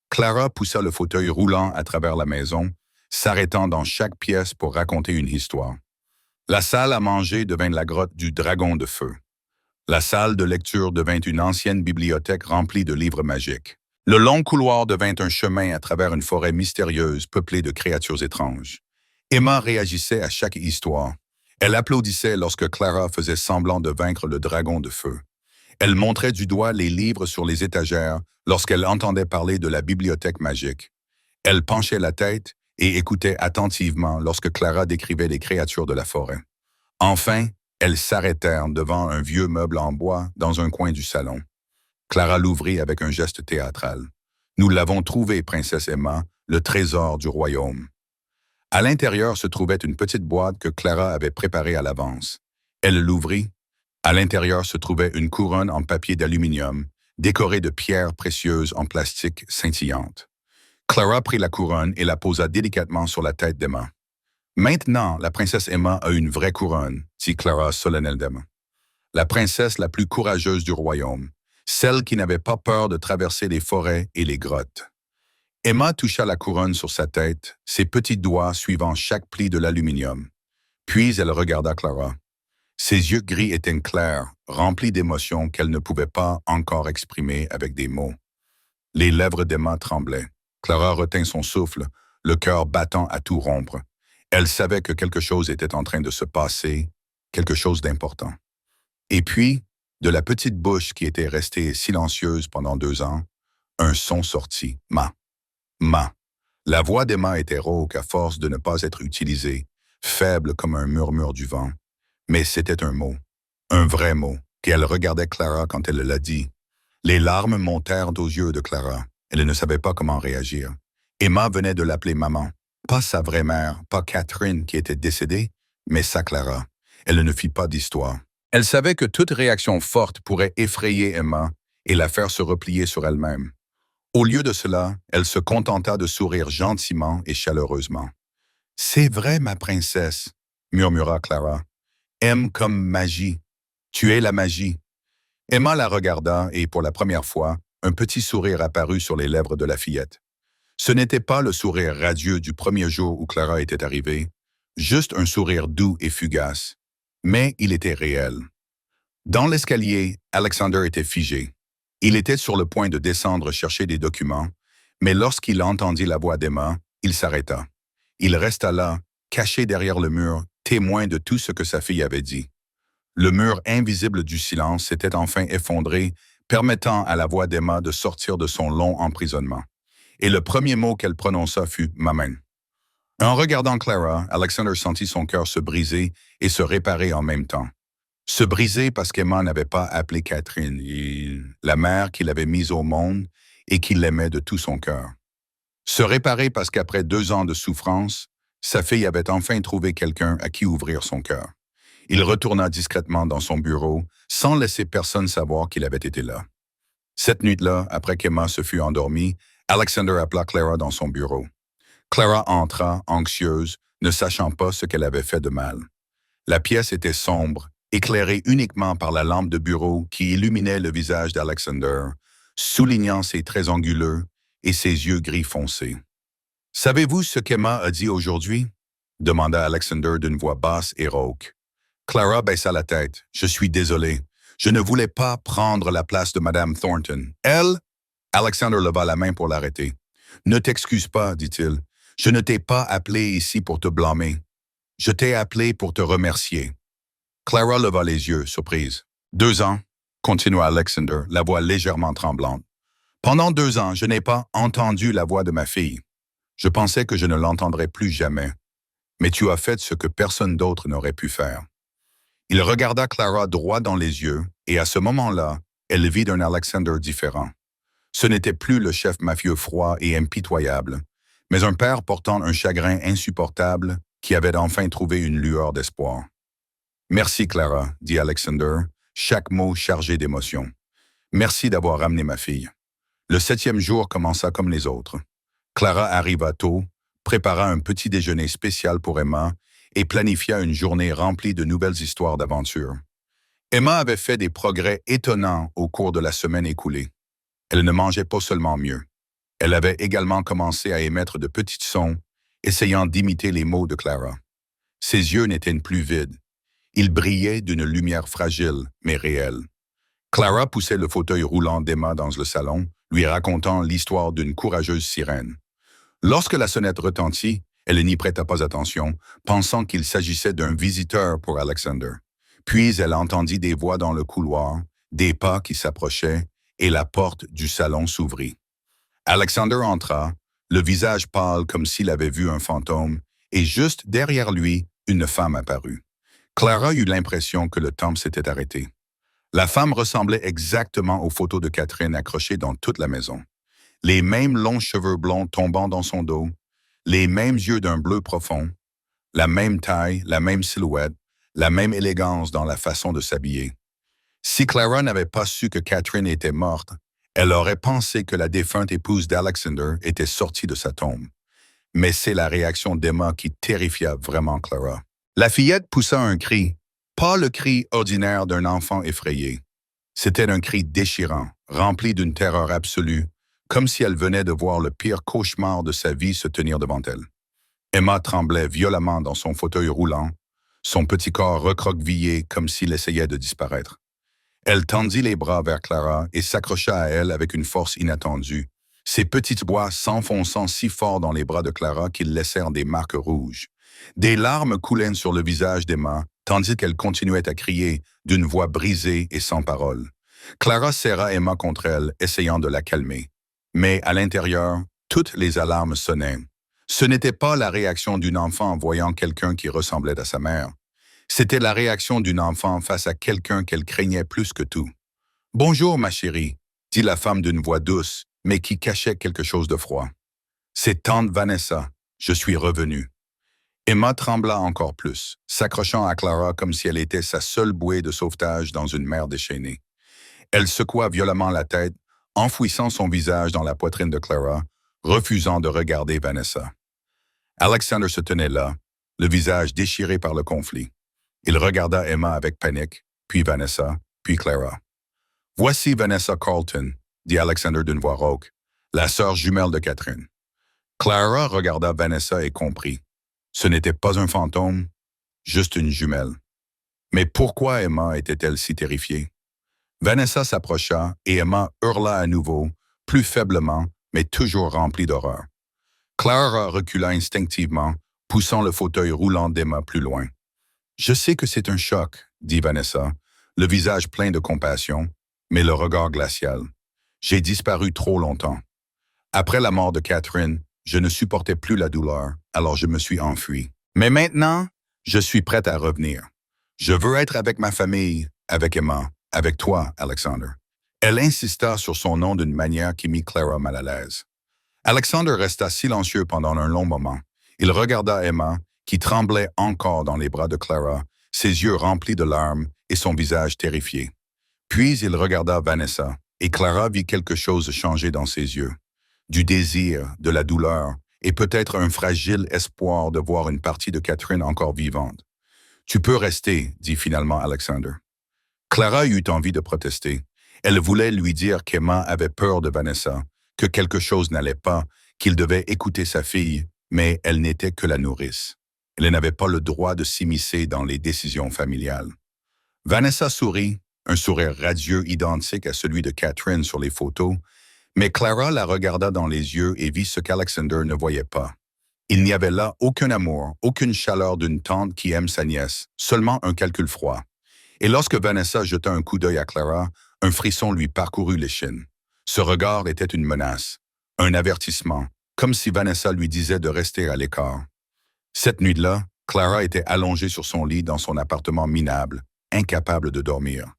Clara poussa le fauteuil roulant à travers la maison, s'arrêtant dans chaque pièce pour raconter une histoire. La salle à manger devint la grotte du dragon de feu. La salle de lecture devint une ancienne bibliothèque remplie de livres magiques. Le long couloir devint un chemin à travers une forêt mystérieuse peuplée de créatures étranges. Emma réagissait à chaque histoire. Elle applaudissait lorsque Clara faisait semblant de vaincre le dragon de feu. Elle montrait du doigt les livres sur les étagères lorsqu'elle entendait parler de la bibliothèque magique. Elle penchait la tête et écoutait attentivement lorsque Clara décrivait les créatures de la forêt. Enfin, elles s'arrêtèrent devant un vieux meuble en bois dans un coin du salon. Clara l'ouvrit avec un geste théâtral. « Nous l'avons trouvé, princesse Emma, le trésor du royaume. » À l'intérieur se trouvait une petite boîte que Clara avait préparée à l'avance. Elle l'ouvrit. À l'intérieur se trouvait une couronne en papier d'aluminium, décorée de pierres précieuses en plastique scintillantes. Clara prit la couronne et la posa délicatement sur la tête d'Emma. « Maintenant, la princesse Emma a une vraie couronne, » dit Clara solennellement. La princesse la plus courageuse du royaume, celle qui n'avait pas peur de traverser les forêts et les grottes. Emma toucha la couronne sur sa tête, ses petits doigts suivant chaque pli de l'aluminium. Puis elle regarda Clara. Ses yeux gris étaient clairs, remplis d'émotions qu'elle ne pouvait pas encore exprimer avec des mots. Les lèvres d'Emma tremblaient. Clara retint son souffle, le cœur battant à tout rompre. Elle savait que quelque chose était en train de se passer, quelque chose d'important. Et puis, de la petite bouche qui était restée silencieuse pendant 2 ans, un son sortit. « Ma. Ma. » La voix d'Emma était rauque à force de ne pas être utilisée, faible comme un murmure du vent. Mais c'était un mot, un vrai mot, qu'elle regardait Clara quand elle l'a dit. Les larmes montèrent aux yeux de Clara. Elle ne savait pas comment réagir. Emma venait de l'appeler maman. Pas sa vraie mère, pas Catherine qui était décédée, mais sa Clara. Elle ne fit pas d'histoire. Elle savait que toute réaction forte pourrait effrayer Emma et la faire se replier sur elle-même. Au lieu de cela, elle se contenta de sourire gentiment et chaleureusement. « C'est vrai, ma princesse, » murmura Clara. « Aime comme magie. Tu es la magie. » Emma la regarda et, pour la première fois, un petit sourire apparut sur les lèvres de la fillette. Ce n'était pas le sourire radieux du premier jour où Clara était arrivée, juste un sourire doux et fugace, mais il était réel. Dans l'escalier, Alexander était figé. Il était sur le point de descendre chercher des documents, mais lorsqu'il entendit la voix d'Emma, il s'arrêta. Il resta là, caché derrière le mur, témoin de tout ce que sa fille avait dit. Le mur invisible du silence s'était enfin effondré, permettant à la voix d'Emma de sortir de son long emprisonnement. Et le premier mot qu'elle prononça fut « maman ». En regardant Clara, Alexander sentit son cœur se briser et se réparer en même temps. Se briser parce qu'Emma n'avait pas appelé Catherine, la mère qu'il avait mise au monde et qu'il l'aimait de tout son cœur. Se réparer parce qu'après 2 ans de souffrance, sa fille avait enfin trouvé quelqu'un à qui ouvrir son cœur. Il retourna discrètement dans son bureau, sans laisser personne savoir qu'il avait été là. Cette nuit-là, après qu'Emma se fût endormie, Alexander appela Clara dans son bureau. Clara entra, anxieuse, ne sachant pas ce qu'elle avait fait de mal. La pièce était sombre, éclairée uniquement par la lampe de bureau qui illuminait le visage d'Alexander, soulignant ses traits anguleux et ses yeux gris foncés. « Savez-vous ce qu'Emma a dit aujourd'hui ?» demanda Alexander d'une voix basse et rauque. Clara baissa la tête. « Je suis désolé. Je ne voulais pas prendre la place de Madame Thornton. Elle… » Alexander leva la main pour l'arrêter. Ne t'excuse pas, dit-il. Je ne t'ai pas appelé ici pour te blâmer. Je t'ai appelé pour te remercier. Clara leva les yeux, surprise. 2 ans, continua Alexander, la voix légèrement tremblante. Pendant 2 ans, je n'ai pas entendu la voix de ma fille. Je pensais que je ne l'entendrais plus jamais. Mais tu as fait ce que personne d'autre n'aurait pu faire. Il regarda Clara droit dans les yeux, et à ce moment-là, elle vit d'un Alexander différent. Ce n'était plus le chef mafieux froid et impitoyable, mais un père portant un chagrin insupportable qui avait enfin trouvé une lueur d'espoir. Merci, Clara, dit Alexander, chaque mot chargé d'émotion. Merci d'avoir ramené ma fille. Le 7e jour commença comme les autres. Clara arriva tôt, prépara un petit déjeuner spécial pour Emma et planifia une journée remplie de nouvelles histoires d'aventure. Emma avait fait des progrès étonnants au cours de la semaine écoulée. Elle ne mangeait pas seulement mieux. Elle avait également commencé à émettre de petits sons, essayant d'imiter les mots de Clara. Ses yeux n'étaient plus vides. Ils brillaient d'une lumière fragile, mais réelle. Clara poussait le fauteuil roulant d'Emma dans le salon, lui racontant l'histoire d'une courageuse sirène. Lorsque la sonnette retentit, elle n'y prêta pas attention, pensant qu'il s'agissait d'un visiteur pour Alexander. Puis elle entendit des voix dans le couloir, des pas qui s'approchaient, et la porte du salon s'ouvrit. Alexander entra, le visage pâle comme s'il avait vu un fantôme, et juste derrière lui, une femme apparut. Clara eut l'impression que le temps s'était arrêté. La femme ressemblait exactement aux photos de Catherine accrochées dans toute la maison. Les mêmes longs cheveux blonds tombant dans son dos, les mêmes yeux d'un bleu profond, la même taille, la même silhouette, la même élégance dans la façon de s'habiller. Si Clara n'avait pas su que Catherine était morte, elle aurait pensé que la défunte épouse d'Alexander était sortie de sa tombe. Mais c'est la réaction d'Emma qui terrifia vraiment Clara. La fillette poussa un cri, pas le cri ordinaire d'un enfant effrayé. C'était un cri déchirant, rempli d'une terreur absolue, comme si elle venait de voir le pire cauchemar de sa vie se tenir devant elle. Emma tremblait violemment dans son fauteuil roulant, son petit corps recroquevillé comme s'il essayait de disparaître. Elle tendit les bras vers Clara et s'accrocha à elle avec une force inattendue, ses petites doigts s'enfonçant si fort dans les bras de Clara qu'ils laissèrent des marques rouges. Des larmes coulaient sur le visage d'Emma, tandis qu'elle continuait à crier d'une voix brisée et sans parole. Clara serra Emma contre elle, essayant de la calmer. Mais à l'intérieur, toutes les alarmes sonnaient. Ce n'était pas la réaction d'une enfant en voyant quelqu'un qui ressemblait à sa mère. C'était la réaction d'une enfant face à quelqu'un qu'elle craignait plus que tout. « Bonjour, ma chérie », dit la femme d'une voix douce, mais qui cachait quelque chose de froid. « C'est tante Vanessa, je suis revenue. » Emma trembla encore plus, s'accrochant à Clara comme si elle était sa seule bouée de sauvetage dans une mer déchaînée. Elle secoua violemment la tête, enfouissant son visage dans la poitrine de Clara, refusant de regarder Vanessa. Alexander se tenait là, le visage déchiré par le conflit. Il regarda Emma avec panique, puis Vanessa, puis Clara. « Voici Vanessa Carlton, » dit Alexander d'une voix rauque, la sœur jumelle de Catherine. Clara regarda Vanessa et comprit. Ce n'était pas un fantôme, juste une jumelle. Mais pourquoi Emma était-elle si terrifiée? Vanessa s'approcha et Emma hurla à nouveau, plus faiblement, mais toujours remplie d'horreur. Clara recula instinctivement, poussant le fauteuil roulant d'Emma plus loin. « Je sais que c'est un choc, » dit Vanessa, le visage plein de compassion, mais le regard glacial. « J'ai disparu trop longtemps. Après la mort de Catherine, je ne supportais plus la douleur, alors je me suis enfui. Mais maintenant, je suis prête à revenir. Je veux être avec ma famille, avec Emma, avec toi, Alexander. » Elle insista sur son nom d'une manière qui mit Clara mal à l'aise. Alexander resta silencieux pendant un long moment. Il regarda Emma, qui tremblait encore dans les bras de Clara, ses yeux remplis de larmes et son visage terrifié. Puis il regarda Vanessa, et Clara vit quelque chose changer dans ses yeux. Du désir, de la douleur, et peut-être un fragile espoir de voir une partie de Catherine encore vivante. « Tu peux rester, » dit finalement Alexander. Clara eut envie de protester. Elle voulait lui dire qu'Emma avait peur de Vanessa, que quelque chose n'allait pas, qu'il devait écouter sa fille, mais elle n'était que la nourrice. Elle n'avait pas le droit de s'immiscer dans les décisions familiales. Vanessa sourit, un sourire radieux identique à celui de Catherine sur les photos, Mais Clara la regarda dans les yeux et vit ce qu'Alexander ne voyait pas. Il n'y avait là aucun amour, aucune chaleur d'une tante qui aime sa nièce, seulement un calcul froid. Et lorsque Vanessa jeta un coup d'œil à Clara, un frisson lui parcourut l'échine. Ce regard était une menace, un avertissement, comme si Vanessa lui disait de rester à l'écart. Cette nuit-là, Clara était allongée sur son lit dans son appartement minable, incapable de dormir.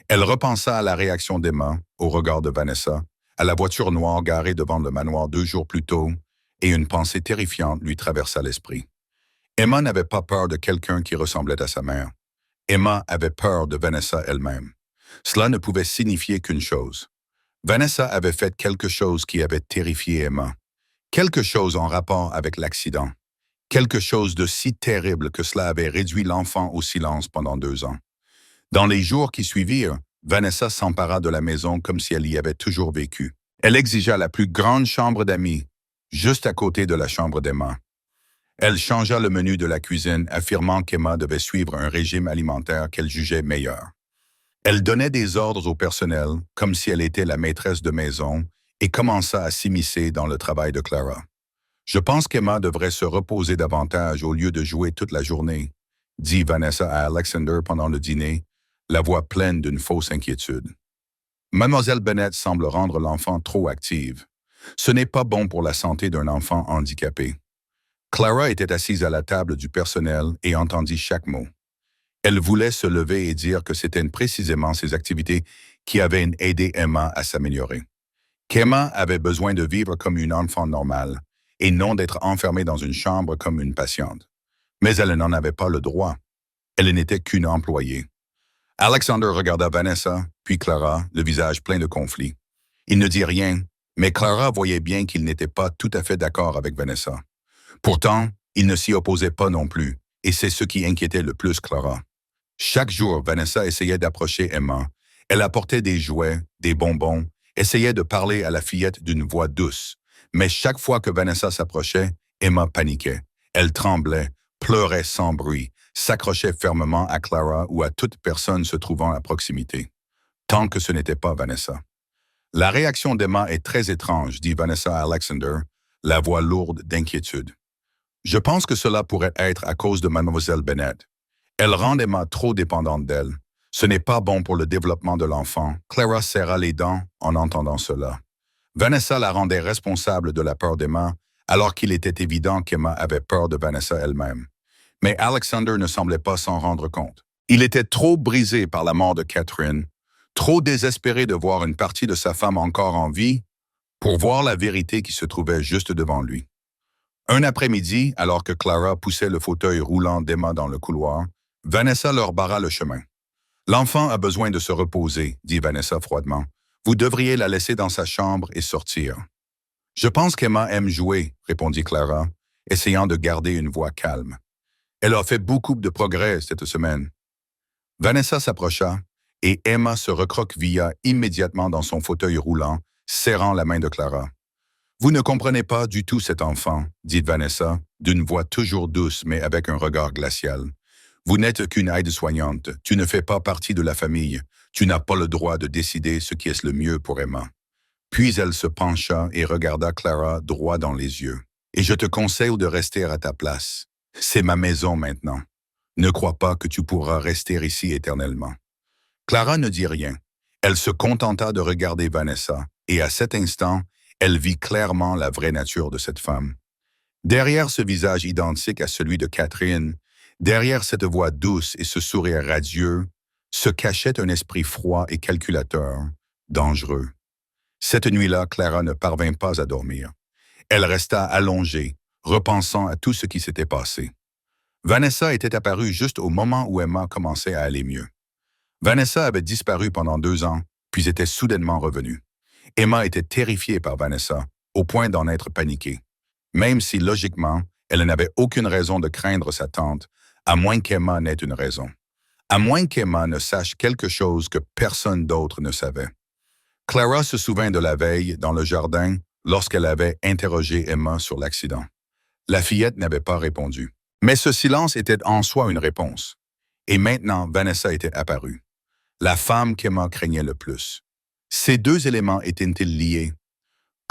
Elle repensa à la réaction d'Emma, au regard de Vanessa, à la voiture noire garée devant le manoir 2 jours plus tôt, et une pensée terrifiante lui traversa l'esprit. Emma n'avait pas peur de quelqu'un qui ressemblait à sa mère. Emma avait peur de Vanessa elle-même. Cela ne pouvait signifier qu'une chose. Vanessa avait fait quelque chose qui avait terrifié Emma. Quelque chose en rapport avec l'accident. Quelque chose de si terrible que cela avait réduit l'enfant au silence pendant 2 ans. Dans les jours qui suivirent, Vanessa s'empara de la maison comme si elle y avait toujours vécu. Elle exigea la plus grande chambre d'amis, juste à côté de la chambre d'Emma. Elle changea le menu de la cuisine, affirmant qu'Emma devait suivre un régime alimentaire qu'elle jugeait meilleur. Elle donnait des ordres au personnel, comme si elle était la maîtresse de maison, et commença à s'immiscer dans le travail de Clara. « Je pense qu'Emma devrait se reposer davantage au lieu de jouer toute la journée », dit Vanessa à Alexander pendant le dîner, la voix pleine d'une fausse inquiétude. Mademoiselle Bennett semble rendre l'enfant trop active. Ce n'est pas bon pour la santé d'un enfant handicapé. Clara était assise à la table du personnel et entendit chaque mot. Elle voulait se lever et dire que c'était précisément ces activités qui avaient aidé Emma à s'améliorer. Qu'Emma avait besoin de vivre comme une enfant normale et non d'être enfermée dans une chambre comme une patiente. Mais elle n'en avait pas le droit. Elle n'était qu'une employée. Alexander regarda Vanessa, puis Clara, le visage plein de conflit. Il ne dit rien, mais Clara voyait bien qu'il n'était pas tout à fait d'accord avec Vanessa. Pourtant, il ne s'y opposait pas non plus, et c'est ce qui inquiétait le plus Clara. Chaque jour, Vanessa essayait d'approcher Emma. Elle apportait des jouets, des bonbons, essayait de parler à la fillette d'une voix douce. Mais chaque fois que Vanessa s'approchait, Emma paniquait. Elle tremblait, pleurait sans bruit, s'accrochait fermement à Clara ou à toute personne se trouvant à proximité. Tant que ce n'était pas Vanessa. La réaction d'Emma est très étrange, dit Vanessa à Alexander, la voix lourde d'inquiétude. Je pense que cela pourrait être à cause de Mademoiselle Bennett. Elle rend Emma trop dépendante d'elle. Ce n'est pas bon pour le développement de l'enfant. Clara serra les dents en entendant cela. Vanessa la rendait responsable de la peur d'Emma, alors qu'il était évident qu'Emma avait peur de Vanessa elle-même. Mais Alexander ne semblait pas s'en rendre compte. Il était trop brisé par la mort de Catherine, trop désespéré de voir une partie de sa femme encore en vie, pour voir la vérité qui se trouvait juste devant lui. Un après-midi, alors que Clara poussait le fauteuil roulant d'Emma dans le couloir, Vanessa leur barra le chemin. « L'enfant a besoin de se reposer, » dit Vanessa froidement. « Vous devriez la laisser dans sa chambre et sortir. »« Je pense qu'Emma aime jouer, » répondit Clara, essayant de garder une voix calme. « Elle a fait beaucoup de progrès cette semaine. » Vanessa s'approcha et Emma se recroquevilla immédiatement dans son fauteuil roulant, serrant la main de Clara. « Vous ne comprenez pas du tout cet enfant, » dit Vanessa, d'une voix toujours douce mais avec un regard glacial. « Vous n'êtes qu'une aide-soignante, tu ne fais pas partie de la famille, tu n'as pas le droit de décider ce qui est le mieux pour Emma. » Puis elle se pencha et regarda Clara droit dans les yeux. « Et je te conseille de rester à ta place. C'est ma maison maintenant. Ne crois pas que tu pourras rester ici éternellement. » Clara ne dit rien. Elle se contenta de regarder Vanessa, et à cet instant, elle vit clairement la vraie nature de cette femme. Derrière ce visage identique à celui de Catherine, derrière cette voix douce et ce sourire radieux, se cachait un esprit froid et calculateur, dangereux. Cette nuit-là, Clara ne parvint pas à dormir. Elle resta allongée, repensant à tout ce qui s'était passé. Vanessa était apparue juste au moment où Emma commençait à aller mieux. Vanessa avait disparu pendant 2 ans, puis était soudainement revenue. Emma était terrifiée par Vanessa, au point d'en être paniquée. Même si, logiquement, elle n'avait aucune raison de craindre sa tante, à moins qu'Emma n'ait une raison. À moins qu'Emma ne sache quelque chose que personne d'autre ne savait. Clara se souvint de la veille, dans le jardin, lorsqu'elle avait interrogé Emma sur l'accident. La fillette n'avait pas répondu. Mais ce silence était en soi une réponse. Et maintenant, Vanessa était apparue. La femme qu'Emma craignait le plus. Ces 2 éléments étaient-ils liés?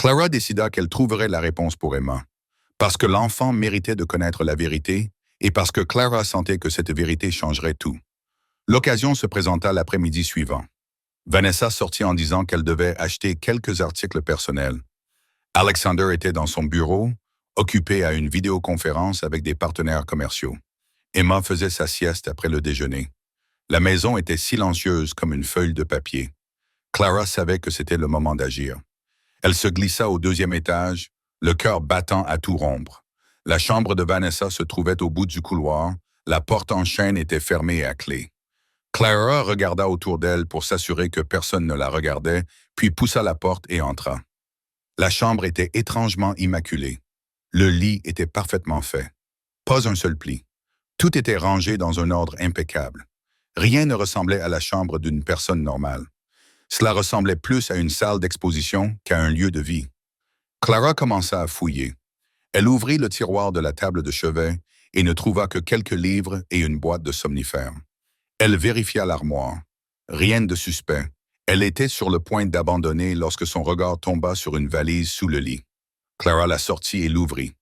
Clara décida qu'elle trouverait la réponse pour Emma, parce que l'enfant méritait de connaître la vérité et parce que Clara sentait que cette vérité changerait tout. L'occasion se présenta l'après-midi suivant. Vanessa sortit en disant qu'elle devait acheter quelques articles personnels. Alexander était dans son bureau, occupé à une vidéoconférence avec des partenaires commerciaux. Emma faisait sa sieste après le déjeuner. La maison était silencieuse comme une feuille de papier. Clara savait que c'était le moment d'agir. Elle se glissa au deuxième étage, le cœur battant à tout rompre. La chambre de Vanessa se trouvait au bout du couloir, la porte en chaîne était fermée à clé. Clara regarda autour d'elle pour s'assurer que personne ne la regardait, puis poussa la porte et entra. La chambre était étrangement immaculée. Le lit était parfaitement fait. Pas un seul pli. Tout était rangé dans un ordre impeccable. Rien ne ressemblait à la chambre d'une personne normale. Cela ressemblait plus à une salle d'exposition qu'à un lieu de vie. Clara commença à fouiller. Elle ouvrit le tiroir de la table de chevet et ne trouva que quelques livres et une boîte de somnifères. Elle vérifia l'armoire. Rien de suspect. Elle était sur le point d'abandonner lorsque son regard tomba sur une valise sous le lit. Clara la sortit et l'ouvrit.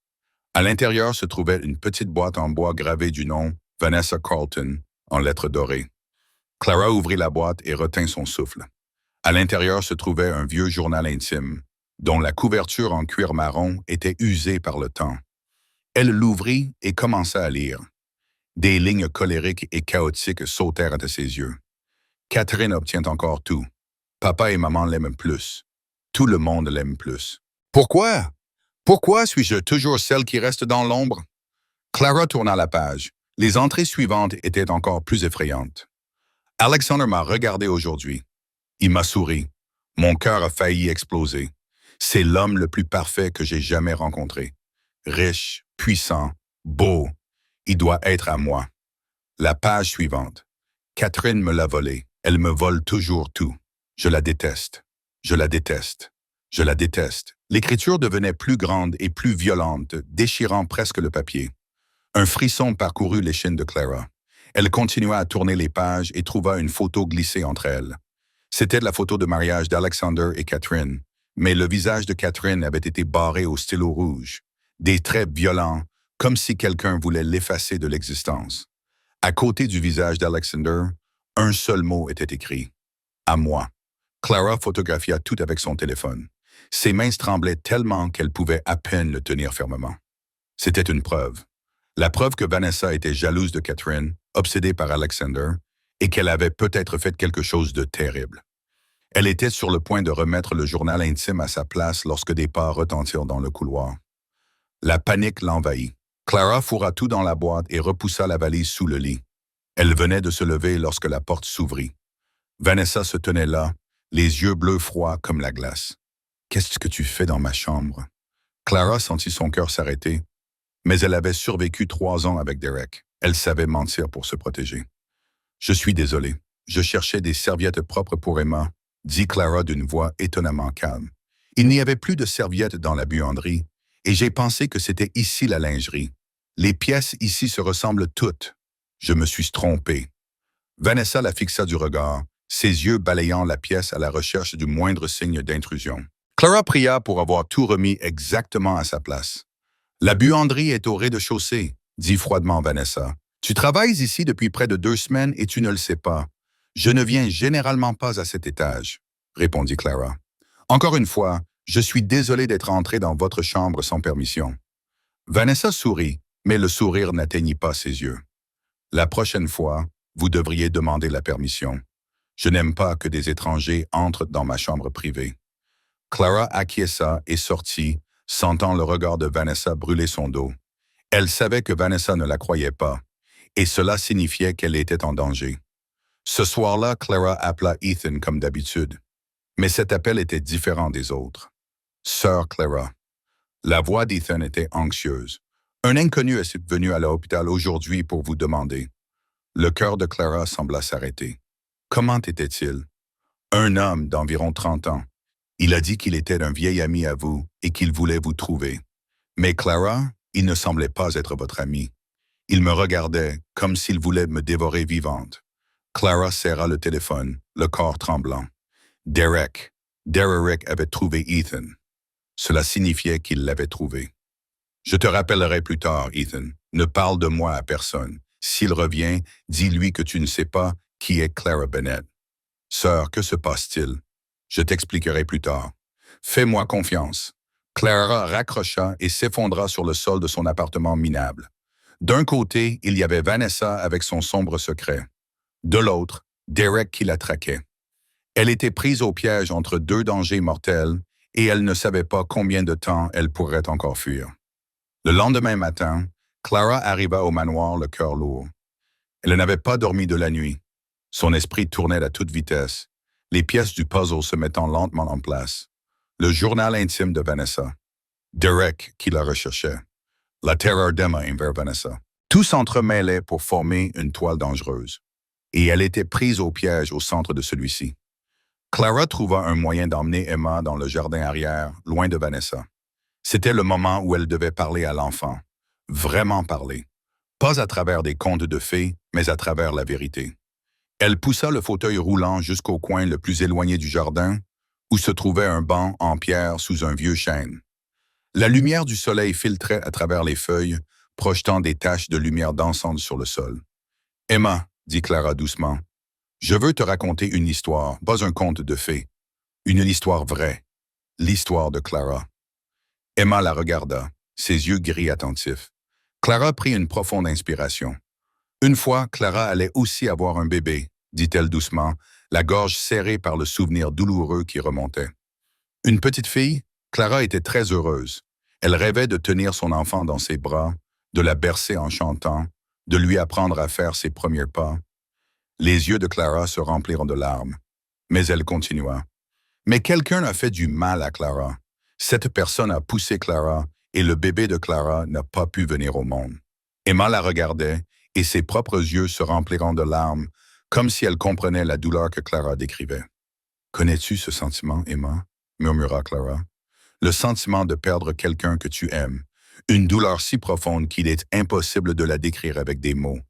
À l'intérieur se trouvait une petite boîte en bois gravée du nom Vanessa Carlton en lettres dorées. Clara ouvrit la boîte et retint son souffle. À l'intérieur se trouvait un vieux journal intime, dont la couverture en cuir marron était usée par le temps. Elle l'ouvrit et commença à lire. Des lignes colériques et chaotiques sautèrent de ses yeux. Catherine obtient encore tout. Papa et maman l'aiment plus. Tout le monde l'aime plus. Pourquoi? Pourquoi suis-je toujours celle qui reste dans l'ombre? Clara tourna la page. Les entrées suivantes étaient encore plus effrayantes. Alexander m'a regardé aujourd'hui. Il m'a souri. Mon cœur a failli exploser. C'est l'homme le plus parfait que j'ai jamais rencontré. Riche, puissant, beau. Il doit être à moi. La page suivante. Catherine me l'a volé. Elle me vole toujours tout. Je la déteste. Je la déteste. Je la déteste. L'écriture devenait plus grande et plus violente, déchirant presque le papier. Un frisson parcourut l'échine de Clara. Elle continua à tourner les pages et trouva une photo glissée entre elles. C'était la photo de mariage d'Alexander et Catherine, mais le visage de Catherine avait été barré au stylo rouge. Des traits violents, comme si quelqu'un voulait l'effacer de l'existence. À côté du visage d'Alexander, un seul mot était écrit. À moi. Clara photographia tout avec son téléphone. Ses mains tremblaient tellement qu'elle pouvait à peine le tenir fermement. C'était une preuve. La preuve que Vanessa était jalouse de Catherine, obsédée par Alexander, et qu'elle avait peut-être fait quelque chose de terrible. Elle était sur le point de remettre le journal intime à sa place lorsque des pas retentirent dans le couloir. La panique l'envahit. Clara fourra tout dans la boîte et repoussa la valise sous le lit. Elle venait de se lever lorsque la porte s'ouvrit. Vanessa se tenait là, les yeux bleus froids comme la glace. « Qu'est-ce que tu fais dans ma chambre? » Clara sentit son cœur s'arrêter, mais elle avait survécu 3 ans avec Derek. Elle savait mentir pour se protéger. « Je suis désolé. Je cherchais des serviettes propres pour Emma, » dit Clara d'une voix étonnamment calme. « Il n'y avait plus de serviettes dans la buanderie, et j'ai pensé que c'était ici la lingerie. Les pièces ici se ressemblent toutes. Je me suis trompée. » Vanessa la fixa du regard, ses yeux balayant la pièce à la recherche du moindre signe d'intrusion. Clara pria pour avoir tout remis exactement à sa place. « La buanderie est au rez-de-chaussée, » dit froidement Vanessa. « Tu travailles ici depuis près de 2 semaines et tu ne le sais pas. Je ne viens généralement pas à cet étage, » répondit Clara. « Encore une fois, je suis désolée d'être entrée dans votre chambre sans permission. » Vanessa sourit, mais le sourire n'atteignit pas ses yeux. « La prochaine fois, vous devriez demander la permission. Je n'aime pas que des étrangers entrent dans ma chambre privée. » Clara acquiesça et sortit, sentant le regard de Vanessa brûler son dos. Elle savait que Vanessa ne la croyait pas, et cela signifiait qu'elle était en danger. Ce soir-là, Clara appela Ethan comme d'habitude, mais cet appel était différent des autres. « Sœur Clara. » La voix d'Ethan était anxieuse. « Un inconnu est venu à l'hôpital aujourd'hui pour vous demander. » Le cœur de Clara sembla s'arrêter. Comment était-il? Un homme d'environ 30 ans. Il a dit qu'il était un vieil ami à vous et qu'il voulait vous trouver. Mais Clara, il ne semblait pas être votre ami. Il me regardait comme s'il voulait me dévorer vivante. Clara serra le téléphone, le corps tremblant. Derek avait trouvé Ethan. Cela signifiait qu'il l'avait trouvé. Je te rappellerai plus tard, Ethan. Ne parle de moi à personne. S'il revient, dis-lui que tu ne sais pas qui est Clara Bennett. Sœur, que se passe-t-il? Je t'expliquerai plus tard. Fais-moi confiance. Clara raccrocha et s'effondra sur le sol de son appartement minable. D'un côté, il y avait Vanessa avec son sombre secret. De l'autre, Derek qui la traquait. Elle était prise au piège entre deux dangers mortels et elle ne savait pas combien de temps elle pourrait encore fuir. Le lendemain matin, Clara arriva au manoir le cœur lourd. Elle n'avait pas dormi de la nuit. Son esprit tournait à toute vitesse, les pièces du puzzle se mettant lentement en place. Le journal intime de Vanessa. Derek qui la recherchait. La terreur d'Emma envers Vanessa. Tout s'entremêlait pour former une toile dangereuse. Et elle était prise au piège au centre de celui-ci. Clara trouva un moyen d'emmener Emma dans le jardin arrière, loin de Vanessa. C'était le moment où elle devait parler à l'enfant. Vraiment parler. Pas à travers des contes de fées, mais à travers la vérité. Elle poussa le fauteuil roulant jusqu'au coin le plus éloigné du jardin, où se trouvait un banc en pierre sous un vieux chêne. La lumière du soleil filtrait à travers les feuilles, projetant des taches de lumière dansante sur le sol. « Emma, » dit Clara doucement, « je veux te raconter une histoire, pas un conte de fées. Une histoire vraie. L'histoire de Clara. » Emma la regarda, ses yeux gris attentifs. Clara prit une profonde inspiration. « Une fois, Clara allait aussi avoir un bébé, » dit-elle doucement, la gorge serrée par le souvenir douloureux qui remontait. Une petite fille, Clara était très heureuse. Elle rêvait de tenir son enfant dans ses bras, de la bercer en chantant, de lui apprendre à faire ses premiers pas. Les yeux de Clara se remplirent de larmes. Mais elle continua. « Mais quelqu'un a fait du mal à Clara. Cette personne a poussé Clara et le bébé de Clara n'a pas pu venir au monde. » Emma la regardait et ses propres yeux se rempliront de larmes, comme si elle comprenait la douleur que Clara décrivait. « Connais-tu ce sentiment, Emma? » murmura Clara. « Le sentiment de perdre quelqu'un que tu aimes, une douleur si profonde qu'il est impossible de la décrire avec des mots.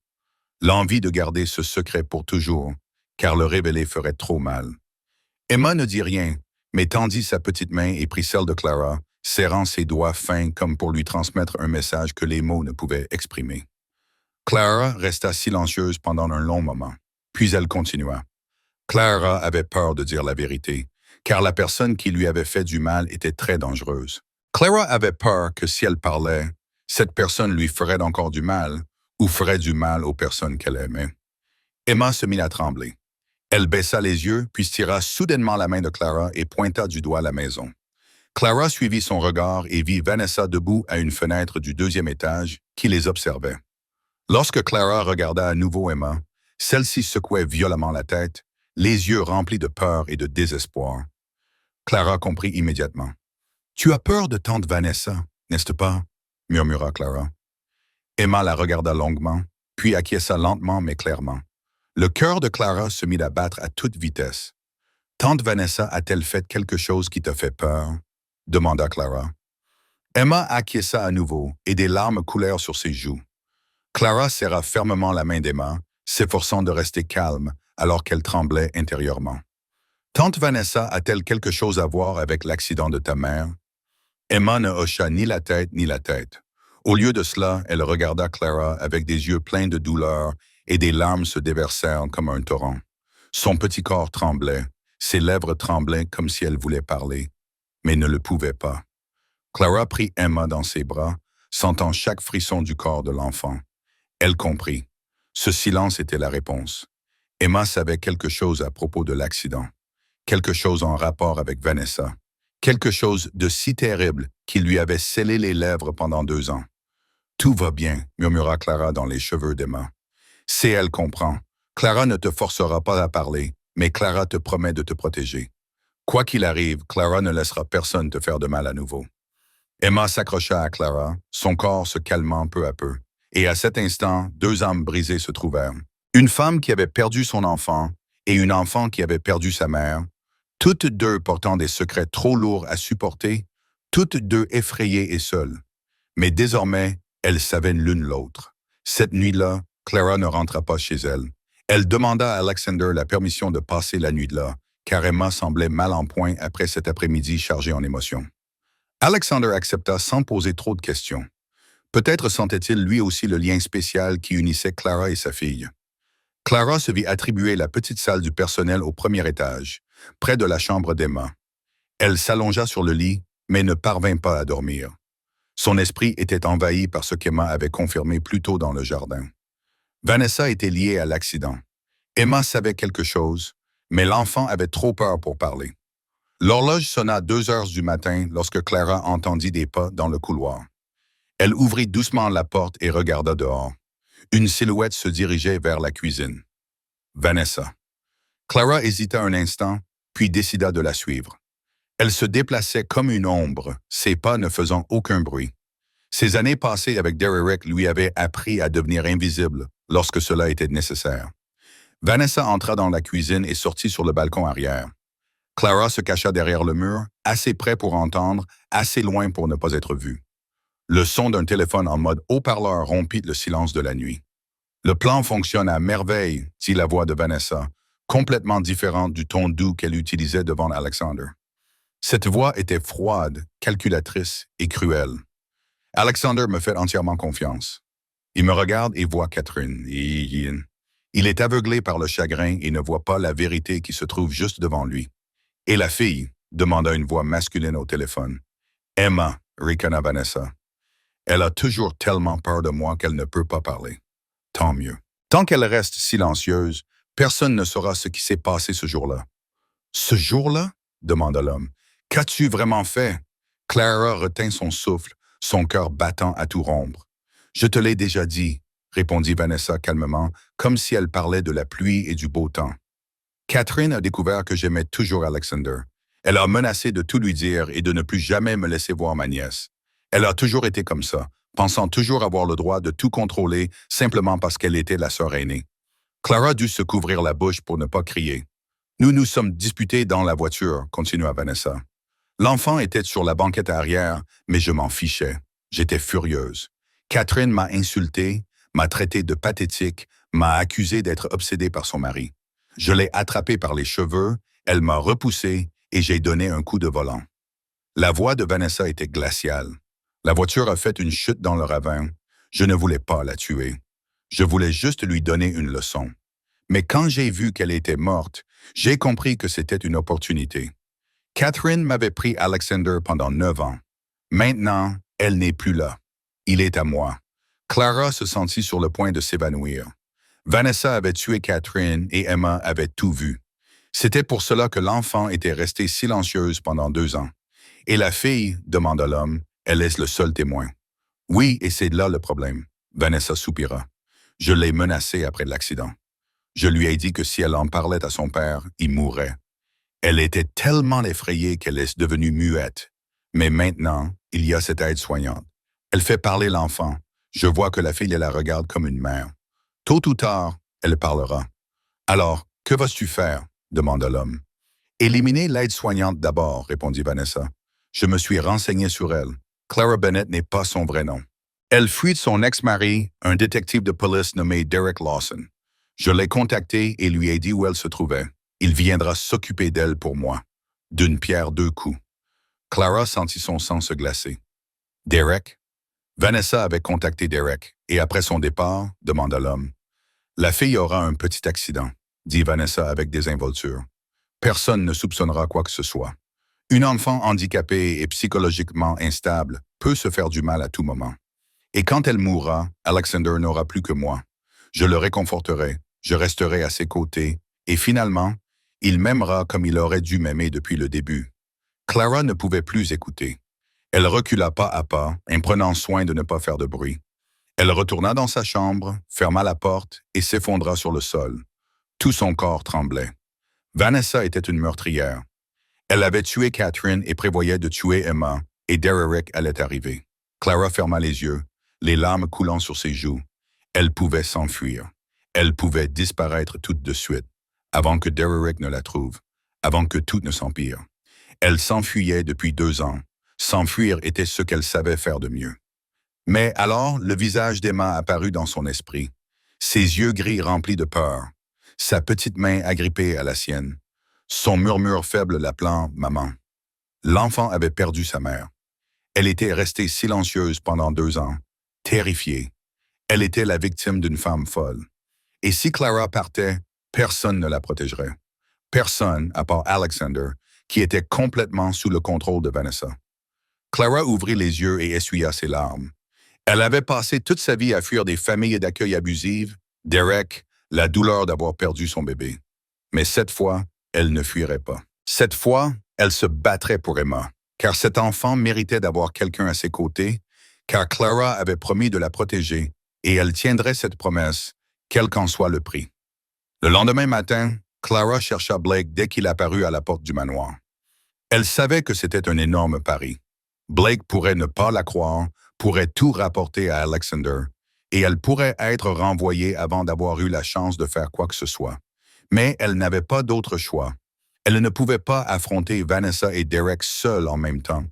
L'envie de garder ce secret pour toujours, car le révéler ferait trop mal. » Emma ne dit rien, mais tendit sa petite main et prit celle de Clara, serrant ses doigts fins comme pour lui transmettre un message que les mots ne pouvaient exprimer. Clara resta silencieuse pendant un long moment, puis elle continua. Clara avait peur de dire la vérité, car la personne qui lui avait fait du mal était très dangereuse. Clara avait peur que si elle parlait, cette personne lui ferait encore du mal ou ferait du mal aux personnes qu'elle aimait. Emma se mit à trembler. Elle baissa les yeux, puis tira soudainement la main de Clara et pointa du doigt la maison. Clara suivit son regard et vit Vanessa debout à une fenêtre du deuxième étage qui les observait. Lorsque Clara regarda à nouveau Emma, celle-ci secouait violemment la tête, les yeux remplis de peur et de désespoir. Clara comprit immédiatement. « Tu as peur de tante Vanessa, n'est-ce pas? » murmura Clara. Emma la regarda longuement, puis acquiesça lentement mais clairement. Le cœur de Clara se mit à battre à toute vitesse. « Tante Vanessa a-t-elle fait quelque chose qui te fait peur? » demanda Clara. Emma acquiesça à nouveau et des larmes coulèrent sur ses joues. Clara serra fermement la main d'Emma, s'efforçant de rester calme alors qu'elle tremblait intérieurement. « Tante Vanessa a-t-elle quelque chose à voir avec l'accident de ta mère? » Emma ne hocha ni la tête ni la tête. Au lieu de cela, elle regarda Clara avec des yeux pleins de douleur et des larmes se déversèrent comme un torrent. Son petit corps tremblait, ses lèvres tremblaient comme si elle voulait parler, mais ne le pouvait pas. Clara prit Emma dans ses bras, sentant chaque frisson du corps de l'enfant. Elle comprit. Ce silence était la réponse. Emma savait quelque chose à propos de l'accident, quelque chose en rapport avec Vanessa, quelque chose de si terrible qui lui avait scellé les lèvres pendant 2 ans. « Tout va bien, » murmura Clara dans les cheveux d'Emma. « C'est elle comprend. Clara ne te forcera pas à parler, mais Clara te promet de te protéger. Quoi qu'il arrive, Clara ne laissera personne te faire de mal à nouveau. » Emma s'accrocha à Clara, son corps se calmant peu à peu. Et à cet instant, 2 âmes brisées se trouvèrent. Une femme qui avait perdu son enfant et une enfant qui avait perdu sa mère, toutes deux portant des secrets trop lourds à supporter, toutes deux effrayées et seules. Mais désormais, elles savaient l'une l'autre. Cette nuit-là, Clara ne rentra pas chez elle. Elle demanda à Alexander la permission de passer la nuit là, car Emma semblait mal en point après cet après-midi chargé en émotions. Alexander accepta sans poser trop de questions. Peut-être sentait-il lui aussi le lien spécial qui unissait Clara et sa fille. Clara se vit attribuer la petite salle du personnel au premier étage, près de la chambre d'Emma. Elle s'allongea sur le lit, mais ne parvint pas à dormir. Son esprit était envahi par ce qu'Emma avait confirmé plus tôt dans le jardin. Vanessa était liée à l'accident. Emma savait quelque chose, mais l'enfant avait trop peur pour parler. L'horloge sonna à 2 heures du matin lorsque Clara entendit des pas dans le couloir. Elle ouvrit doucement la porte et regarda dehors. Une silhouette se dirigeait vers la cuisine. Vanessa. Clara hésita un instant, puis décida de la suivre. Elle se déplaçait comme une ombre, ses pas ne faisant aucun bruit. Ses années passées avec Derek lui avaient appris à devenir invisible lorsque cela était nécessaire. Vanessa entra dans la cuisine et sortit sur le balcon arrière. Clara se cacha derrière le mur, assez près pour entendre, assez loin pour ne pas être vue. Le son d'un téléphone en mode haut-parleur rompit le silence de la nuit. Le plan fonctionne à merveille, dit la voix de Vanessa, complètement différente du ton doux qu'elle utilisait devant Alexander. Cette voix était froide, calculatrice et cruelle. Alexander me fait entièrement confiance. Il me regarde et voit Catherine. Il est aveuglé par le chagrin et ne voit pas la vérité qui se trouve juste devant lui. Et la fille, demanda une voix masculine au téléphone. Emma, ricana Vanessa. Elle a toujours tellement peur de moi qu'elle ne peut pas parler. Tant mieux. Tant qu'elle reste silencieuse, personne ne saura ce qui s'est passé ce jour-là. Ce jour-là? Demanda l'homme. Qu'as-tu vraiment fait? Clara retint son souffle, son cœur battant à tout rompre. Je te l'ai déjà dit, répondit Vanessa calmement, comme si elle parlait de la pluie et du beau temps. Catherine a découvert que j'aimais toujours Alexander. Elle a menacé de tout lui dire et de ne plus jamais me laisser voir ma nièce. Elle a toujours été comme ça, pensant toujours avoir le droit de tout contrôler simplement parce qu'elle était la sœur aînée. Clara dut se couvrir la bouche pour ne pas crier. Nous nous sommes disputés dans la voiture, continua Vanessa. L'enfant était sur la banquette arrière, mais je m'en fichais. J'étais furieuse. Catherine m'a insulté, m'a traité de pathétique, m'a accusé d'être obsédée par son mari. Je l'ai attrapée par les cheveux, elle m'a repoussé et j'ai donné un coup de volant. La voix de Vanessa était glaciale. La voiture a fait une chute dans le ravin. Je ne voulais pas la tuer. Je voulais juste lui donner une leçon. Mais quand j'ai vu qu'elle était morte, j'ai compris que c'était une opportunité. Catherine m'avait pris Alexander pendant 9 ans. Maintenant, elle n'est plus là. Il est à moi. Clara se sentit sur le point de s'évanouir. Vanessa avait tué Catherine et Emma avait tout vu. C'était pour cela que l'enfant était restée silencieuse pendant 2 ans. Et la fille, demanda l'homme, elle est le seul témoin. Oui, et c'est là le problème. Vanessa soupira. Je l'ai menacée après l'accident. Je lui ai dit que si elle en parlait à son père, il mourrait. Elle était tellement effrayée qu'elle est devenue muette. Mais maintenant, il y a cette aide-soignante. Elle fait parler l'enfant. Je vois que la fille la regarde comme une mère. Tôt ou tard, elle parlera. Alors, que vas-tu faire? Demanda l'homme. Éliminer l'aide-soignante d'abord, répondit Vanessa. Je me suis renseigné sur elle. Clara Bennett n'est pas son vrai nom. Elle fuit de son ex-mari, un détective de police nommé Derek Lawson. Je l'ai contacté et lui ai dit où elle se trouvait. Il viendra s'occuper d'elle pour moi. D'une pierre 2 coups. Clara sentit son sang se glacer. Derek? Vanessa avait contacté Derek, et après son départ, demanda l'homme. La fille aura un petit accident, dit Vanessa avec désinvolture. Personne ne soupçonnera quoi que ce soit. Une enfant handicapée et psychologiquement instable peut se faire du mal à tout moment. Et quand elle mourra, Alexander n'aura plus que moi. Je le réconforterai, je resterai à ses côtés, et finalement, il m'aimera comme il aurait dû m'aimer depuis le début. Clara ne pouvait plus écouter. Elle recula pas à pas, en prenant soin de ne pas faire de bruit. Elle retourna dans sa chambre, ferma la porte et s'effondra sur le sol. Tout son corps tremblait. Vanessa était une meurtrière. Elle avait tué Catherine et prévoyait de tuer Emma, et Derek allait arriver. Clara ferma les yeux, les larmes coulant sur ses joues. Elle pouvait s'enfuir. Elle pouvait disparaître toute de suite, avant que Derek ne la trouve, avant que tout ne s'empire. Elle s'enfuyait depuis 2 ans. S'enfuir était ce qu'elle savait faire de mieux. Mais alors, le visage d'Emma apparut dans son esprit. Ses yeux gris remplis de peur. Sa petite main agrippée à la sienne. Son murmure faible l'appelant « maman ». L'enfant avait perdu sa mère. Elle était restée silencieuse pendant 2 ans, terrifiée. Elle était la victime d'une femme folle. Et si Clara partait, personne ne la protégerait. Personne, à part Alexander, qui était complètement sous le contrôle de Vanessa. Clara ouvrit les yeux et essuya ses larmes. Elle avait passé toute sa vie à fuir des familles d'accueil abusives, Derek, la douleur d'avoir perdu son bébé. Mais cette fois, elle ne fuirait pas. Cette fois, elle se battrait pour Emma, car cet enfant méritait d'avoir quelqu'un à ses côtés, car Clara avait promis de la protéger, et elle tiendrait cette promesse, quel qu'en soit le prix. Le lendemain matin, Clara chercha Blake dès qu'il apparut à la porte du manoir. Elle savait que c'était un énorme pari. Blake pourrait ne pas la croire, pourrait tout rapporter à Alexander, et elle pourrait être renvoyée avant d'avoir eu la chance de faire quoi que ce soit. Mais elle n'avait pas d'autre choix. Elle ne pouvait pas affronter Vanessa et Derek seuls en même temps.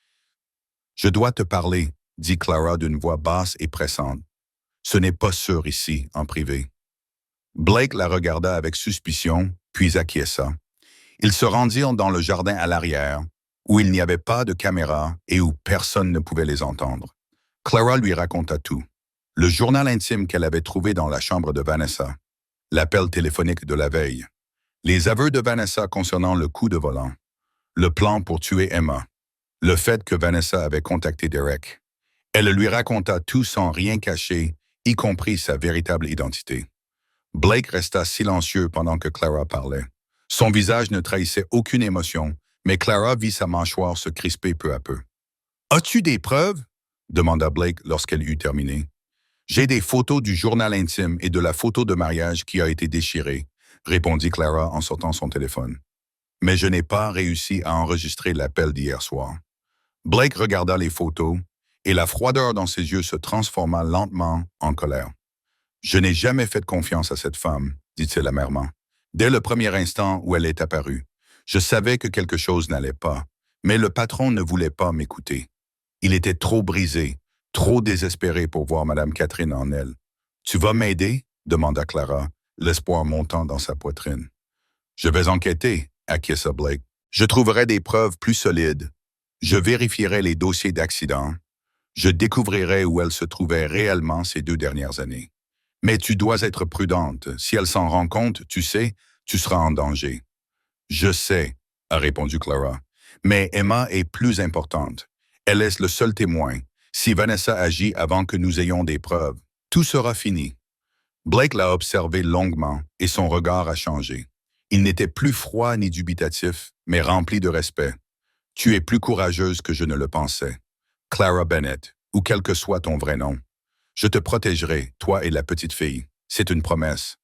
« Je dois te parler », dit Clara d'une voix basse et pressante. « Ce n'est pas sûr ici, en privé. » Blake la regarda avec suspicion, puis acquiesça. Ils se rendirent dans le jardin à l'arrière, où il n'y avait pas de caméra et où personne ne pouvait les entendre. Clara lui raconta tout. Le journal intime qu'elle avait trouvé dans la chambre de Vanessa, l'appel téléphonique de la veille, les aveux de Vanessa concernant le coup de volant, le plan pour tuer Emma, le fait que Vanessa avait contacté Derek. Elle lui raconta tout sans rien cacher, y compris sa véritable identité. Blake resta silencieux pendant que Clara parlait. Son visage ne trahissait aucune émotion, mais Clara vit sa mâchoire se crisper peu à peu. « As-tu des preuves ?» demanda Blake lorsqu'elle eut terminé. « J'ai des photos du journal intime et de la photo de mariage qui a été déchirée, » répondit Clara en sortant son téléphone. « Mais je n'ai pas réussi à enregistrer l'appel d'hier soir. » Blake regarda les photos, et la froideur dans ses yeux se transforma lentement en colère. « Je n'ai jamais fait confiance à cette femme, » dit-il amèrement. « Dès le premier instant où elle est apparue, je savais que quelque chose n'allait pas, mais le patron ne voulait pas m'écouter. Il était trop brisé, trop désespéré pour voir Mme Catherine en elle. « Tu vas m'aider ?» demanda Clara, l'espoir montant dans sa poitrine. « Je vais enquêter, » acquiesça Blake. « Je trouverai des preuves plus solides. Je vérifierai les dossiers d'accident. Je découvrirai où elle se trouvait réellement ces 2 dernières années. Mais tu dois être prudente. Si elle s'en rend compte, tu sais, tu seras en danger. » « Je sais, » a répondu Clara, « mais Emma est plus importante. Elle est le seul témoin. Si Vanessa agit avant que nous ayons des preuves, tout sera fini. » Blake l'a observé longuement et son regard a changé. Il n'était plus froid ni dubitatif, mais rempli de respect. « Tu es plus courageuse que je ne le pensais. Clara Bennett, ou quel que soit ton vrai nom. Je te protégerai, toi et la petite fille. C'est une promesse. »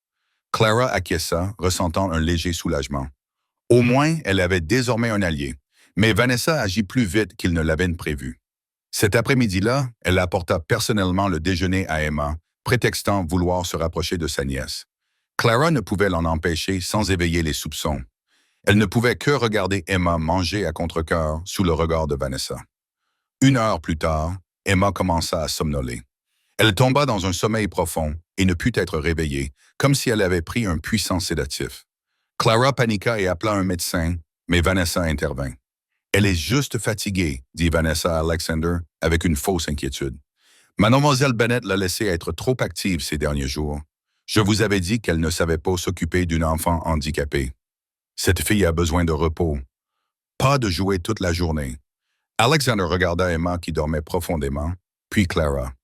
Clara acquiesça, ressentant un léger soulagement. Au moins, elle avait désormais un allié, mais Vanessa agit plus vite qu'il ne l'avait prévu. Cet après-midi-là, elle apporta personnellement le déjeuner à Emma, prétextant vouloir se rapprocher de sa nièce. Clara ne pouvait l'en empêcher sans éveiller les soupçons. Elle ne pouvait que regarder Emma manger à contre-cœur sous le regard de Vanessa. 1 heure plus tard, Emma commença à somnoler. Elle tomba dans un sommeil profond et ne put être réveillée, comme si elle avait pris un puissant sédatif. Clara paniqua et appela un médecin, mais Vanessa intervint. « Elle est juste fatiguée, » dit Vanessa à Alexander avec une fausse inquiétude. « Mademoiselle Bennett l'a laissée être trop active ces derniers jours. Je vous avais dit qu'elle ne savait pas s'occuper d'une enfant handicapée. Cette fille a besoin de repos. Pas de jouer toute la journée. » Alexander regarda Emma qui dormait profondément, puis Clara.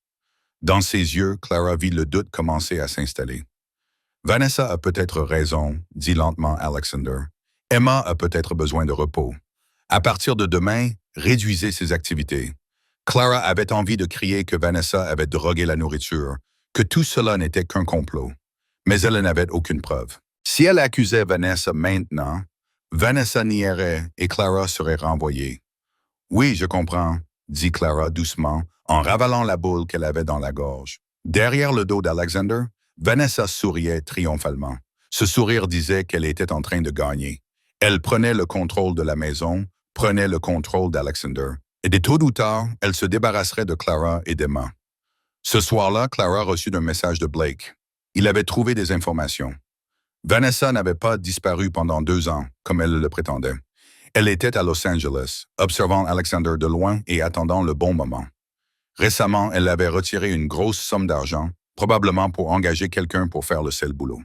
Dans ses yeux, Clara vit le doute commencer à s'installer. « Vanessa a peut-être raison, » dit lentement Alexander. « Emma a peut-être besoin de repos. À partir de demain, réduisez ses activités. » Clara avait envie de crier que Vanessa avait drogué la nourriture, que tout cela n'était qu'un complot. Mais elle n'avait aucune preuve. Si elle accusait Vanessa maintenant, Vanessa nierait et Clara serait renvoyée. « Oui, je comprends, » dit Clara doucement, en ravalant la boule qu'elle avait dans la gorge. Derrière le dos d'Alexander, Vanessa souriait triomphalement. Ce sourire disait qu'elle était en train de gagner. Elle prenait le contrôle de la maison, prenait le contrôle d'Alexander. Et de tôt ou tard, elle se débarrasserait de Clara et d'Emma. Ce soir-là, Clara reçut un message de Blake. Il avait trouvé des informations. Vanessa n'avait pas disparu pendant 2 ans, comme elle le prétendait. Elle était à Los Angeles, observant Alexander de loin et attendant le bon moment. Récemment, elle avait retiré une grosse somme d'argent, probablement pour engager quelqu'un pour faire le sale boulot.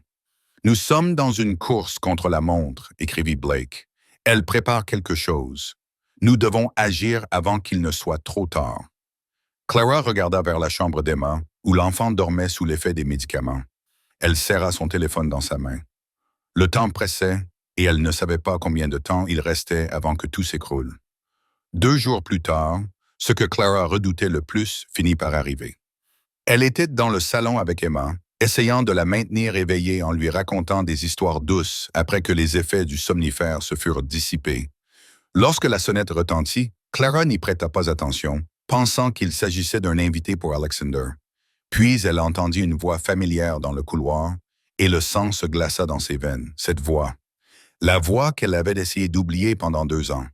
Nous sommes dans une course contre la montre, écrivit Blake. Elle prépare quelque chose. Nous devons agir avant qu'il ne soit trop tard. Clara regarda vers la chambre d'Emma, où l'enfant dormait sous l'effet des médicaments. Elle serra son téléphone dans sa main. Le temps pressait, et elle ne savait pas combien de temps il restait avant que tout s'écroule. 2 jours plus tard, ce que Clara redoutait le plus finit par arriver. Elle était dans le salon avec Emma, essayant de la maintenir éveillée en lui racontant des histoires douces après que les effets du somnifère se furent dissipés. Lorsque la sonnette retentit, Clara n'y prêta pas attention, pensant qu'il s'agissait d'un invité pour Alexander. Puis elle entendit une voix familière dans le couloir, et le sang se glaça dans ses veines. Cette voix. La voix qu'elle avait essayé d'oublier pendant 2 ans.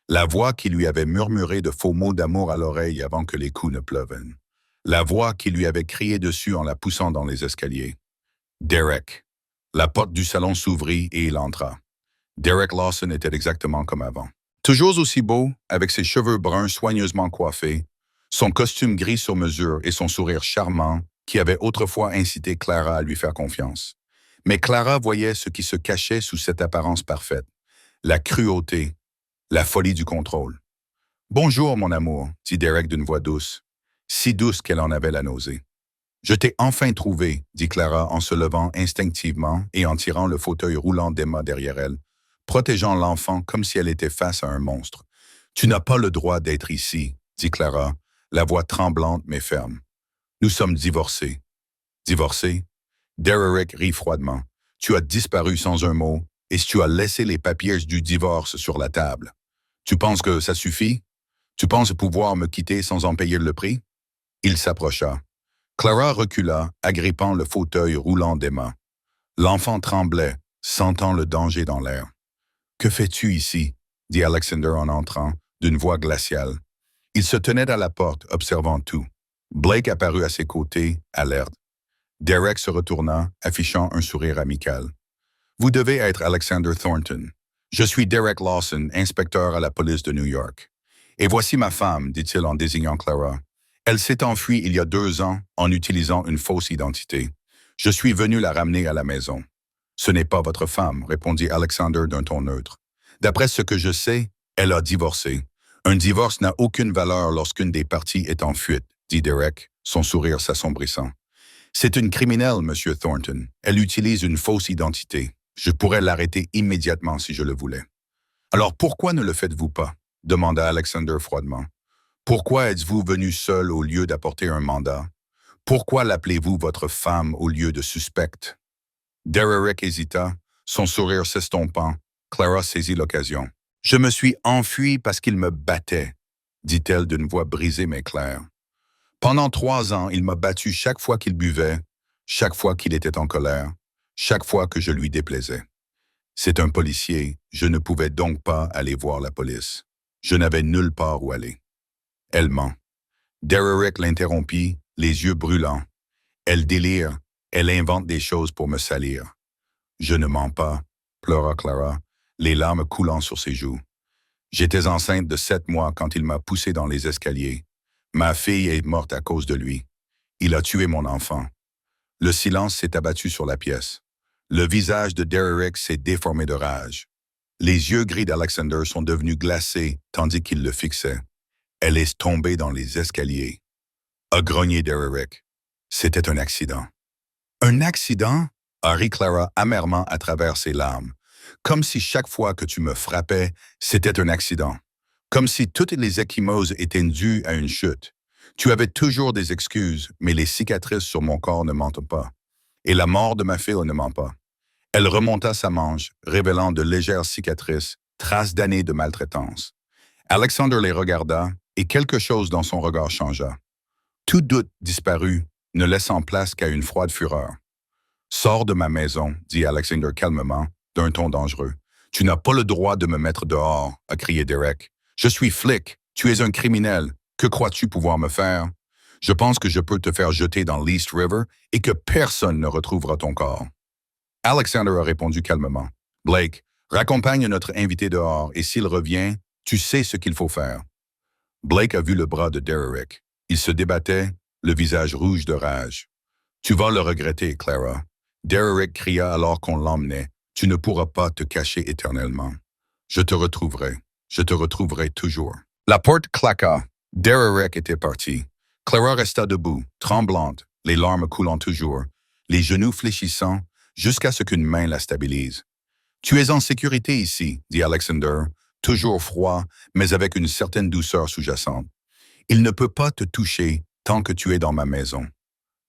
La voix qui lui avait murmuré de faux mots d'amour à l'oreille avant que les coups ne pleuvent. La voix qui lui avait crié dessus en la poussant dans les escaliers. Derek. La porte du salon s'ouvrit et il entra. Derek Lawson était exactement comme avant. Toujours aussi beau, avec ses cheveux bruns soigneusement coiffés, son costume gris sur mesure et son sourire charmant qui avait autrefois incité Clara à lui faire confiance. Mais Clara voyait ce qui se cachait sous cette apparence parfaite. La cruauté, la folie du contrôle. « Bonjour, mon amour », dit Derek d'une voix douce, si douce qu'elle en avait la nausée. « Je t'ai enfin trouvé », dit Clara en se levant instinctivement et en tirant le fauteuil roulant d'Emma derrière elle, protégeant l'enfant comme si elle était face à un monstre. « Tu n'as pas le droit d'être ici », dit Clara, la voix tremblante mais ferme. « Nous sommes divorcés. » « Divorcés ?» Derek rit froidement. « Tu as disparu sans un mot et tu as laissé les papiers du divorce sur la table. Tu penses que ça suffit? Tu penses pouvoir me quitter sans en payer le prix? » Il s'approcha. Clara recula, agrippant le fauteuil roulant d'Emma. L'enfant tremblait, sentant le danger dans l'air. « Que fais-tu ici ?» dit Alexander en entrant, d'une voix glaciale. Il se tenait à la porte, observant tout. Blake apparut à ses côtés, alerte. Derek se retourna, affichant un sourire amical. « Vous devez être Alexander Thornton. Je suis Derek Lawson, inspecteur à la police de New York. Et voici ma femme, dit-il en désignant Clara. Elle s'est enfuie il y a 2 ans en utilisant une fausse identité. Je suis venu la ramener à la maison. »« Ce n'est pas votre femme, » répondit Alexander d'un ton neutre. « D'après ce que je sais, elle a divorcé. Un divorce n'a aucune valeur lorsqu'une des parties est en fuite, dit Derek, son sourire s'assombrissant. C'est une criminelle, Monsieur Thornton. Elle utilise une fausse identité. Je pourrais l'arrêter immédiatement si je le voulais. Alors pourquoi ne le faites-vous pas? Demanda Alexander froidement. Pourquoi êtes-vous venu seul au lieu d'apporter un mandat? Pourquoi l'appelez-vous votre femme au lieu de suspecte? Derek hésita, son sourire s'estompant. Clara saisit l'occasion. Je me suis enfui parce qu'il me battait, dit-elle d'une voix brisée mais claire. Pendant 3 ans, il m'a battu chaque fois qu'il buvait, chaque fois qu'il était en colère, chaque fois que je lui déplaisais. C'est un policier, je ne pouvais donc pas aller voir la police. Je n'avais nulle part où aller. Elle ment. Derek l'interrompit, les yeux brûlants. Elle délire, elle invente des choses pour me salir. Je ne mens pas, pleura Clara, les larmes coulant sur ses joues. J'étais enceinte de 7 mois quand il m'a poussée dans les escaliers. Ma fille est morte à cause de lui. Il a tué mon enfant. Le silence s'est abattu sur la pièce. Le visage de Derek s'est déformé de rage. Les yeux gris d'Alexander sont devenus glacés tandis qu'il le fixait. Elle est tombée dans les escaliers. A grogné Derek. C'était un accident. Un accident? A ri Clara amèrement à travers ses larmes. Comme si chaque fois que tu me frappais, c'était un accident. Comme si toutes les ecchymoses étaient dues à une chute. Tu avais toujours des excuses, mais les cicatrices sur mon corps ne mentent pas. Et la mort de ma fille ne ment pas. Elle remonta sa manche, révélant de légères cicatrices, traces d'années de maltraitance. Alexander les regarda, et quelque chose dans son regard changea. Tout doute disparut, ne laissant place qu'à une froide fureur. « Sors de ma maison, » dit Alexander calmement, d'un ton dangereux. « Tu n'as pas le droit de me mettre dehors, » a crié Derek. « Je suis flic, tu es un criminel. Que crois-tu pouvoir me faire? Je pense que je peux te faire jeter dans l'East River et que personne ne retrouvera ton corps. » Alexander a répondu calmement. « Blake, Raccompagne notre invité dehors et s'il revient, tu sais ce qu'il faut faire. Blake a vu le bras de Derrick. Il se débattait, le visage rouge de rage. Tu vas le regretter, Clara. Derrick cria alors qu'on l'emmenait. Tu ne pourras pas te cacher éternellement. Je te retrouverai. Je te retrouverai toujours. La porte claqua. Derrick était parti. Clara resta debout, tremblante, les larmes coulant toujours, les genoux fléchissant, jusqu'à ce qu'une main la stabilise. Tu es en sécurité ici, dit Alexander, toujours froid, mais avec une certaine douceur sous-jacente. Il ne peut pas te toucher tant que tu es dans ma maison.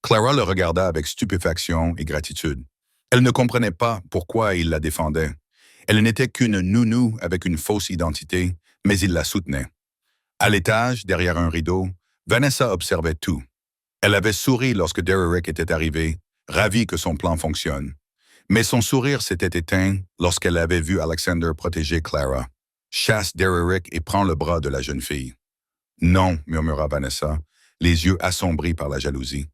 Clara le regarda avec stupéfaction et gratitude. Elle ne comprenait pas pourquoi il la défendait. Elle n'était qu'une nounou avec une fausse identité, mais il la soutenait. À l'étage, derrière un rideau, Vanessa observait tout. Elle avait souri lorsque Derrick était arrivé, ravie que son plan fonctionne. Mais son sourire s'était éteint lorsqu'elle avait vu Alexander protéger Clara. Chasse Derrick et prend le bras de la jeune fille. Non, murmura Vanessa, les yeux assombris par la jalousie.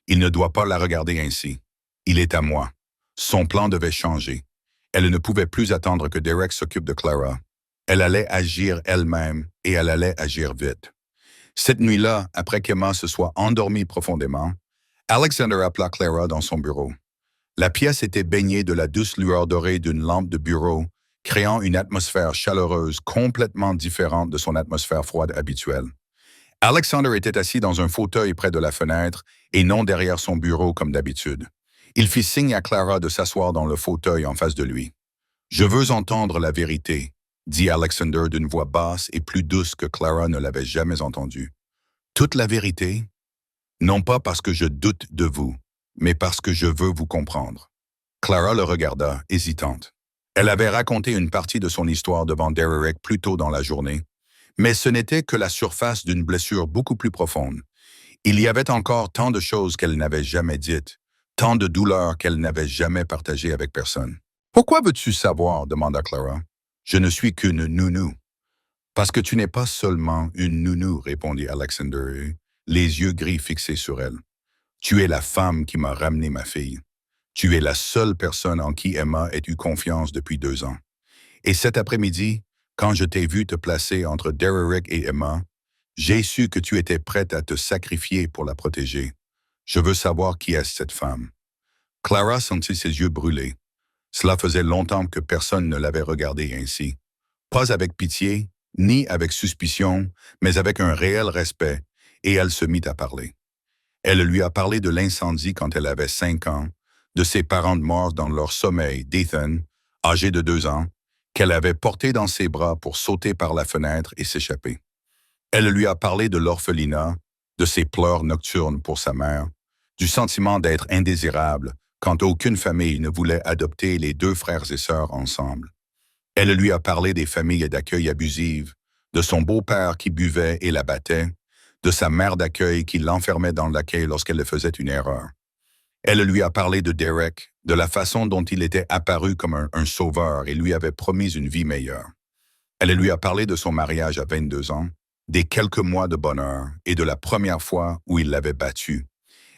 Il ne doit pas la regarder ainsi. Il est à moi. Son plan devait changer. Elle ne pouvait plus attendre que Derrick s'occupe de Clara. Elle allait agir elle-même et elle allait agir vite. Cette nuit-là, après qu'Emma se soit endormie profondément, Alexander appela Clara dans son bureau. La pièce était baignée de la douce lueur dorée d'une lampe de bureau, créant une atmosphère chaleureuse complètement différente de son atmosphère froide habituelle. Alexander était assis dans un fauteuil près de la fenêtre et non derrière son bureau comme d'habitude. Il fit signe à Clara de s'asseoir dans le fauteuil en face de lui. « Je veux entendre la vérité », dit Alexander d'une voix basse et plus douce que Clara ne l'avait jamais entendue. « Toute la vérité? Non pas parce que je doute de vous, mais parce que je veux vous comprendre. » Clara le regarda, hésitante. Elle avait raconté une partie de son histoire devant Derrick plus tôt dans la journée, mais ce n'était que la surface d'une blessure beaucoup plus profonde. Il y avait encore tant de choses qu'elle n'avait jamais dites, tant de douleurs qu'elle n'avait jamais partagées avec personne. « Pourquoi veux-tu savoir ?» demanda Clara. « Je ne suis qu'une nounou. »« Parce que tu n'es pas seulement une nounou, » répondit Alexander, les yeux gris fixés sur elle. « Tu es la femme qui m'a ramené ma fille. Tu es la seule personne en qui Emma ait eu confiance depuis 2 ans. Et cet après-midi, quand je t'ai vu te placer entre Derrick et Emma, j'ai su que tu étais prête à te sacrifier pour la protéger. Je veux savoir qui est cette femme. » Clara sentit ses yeux brûler. Cela faisait longtemps que personne ne l'avait regardée ainsi. Pas avec pitié, ni avec suspicion, mais avec un réel respect, et elle se mit à parler. Elle lui a parlé de l'incendie quand elle avait 5 ans, de ses parents morts dans leur sommeil, d'Ethan, âgé de 2 ans, qu'elle avait porté dans ses bras pour sauter par la fenêtre et s'échapper. Elle lui a parlé de l'orphelinat, de ses pleurs nocturnes pour sa mère, du sentiment d'être indésirable quand aucune famille ne voulait adopter les 2 frères et sœurs ensemble. Elle lui a parlé des familles d'accueil abusives, de son beau-père qui buvait et la battait, de sa mère d'accueil qui l'enfermait dans l'accueil lorsqu'elle faisait une erreur. Elle lui a parlé de Derrick, de la façon dont il était apparu comme un sauveur et lui avait promis une vie meilleure. Elle lui a parlé de son mariage à 22 ans, des quelques mois de bonheur et de la première fois où il l'avait battue.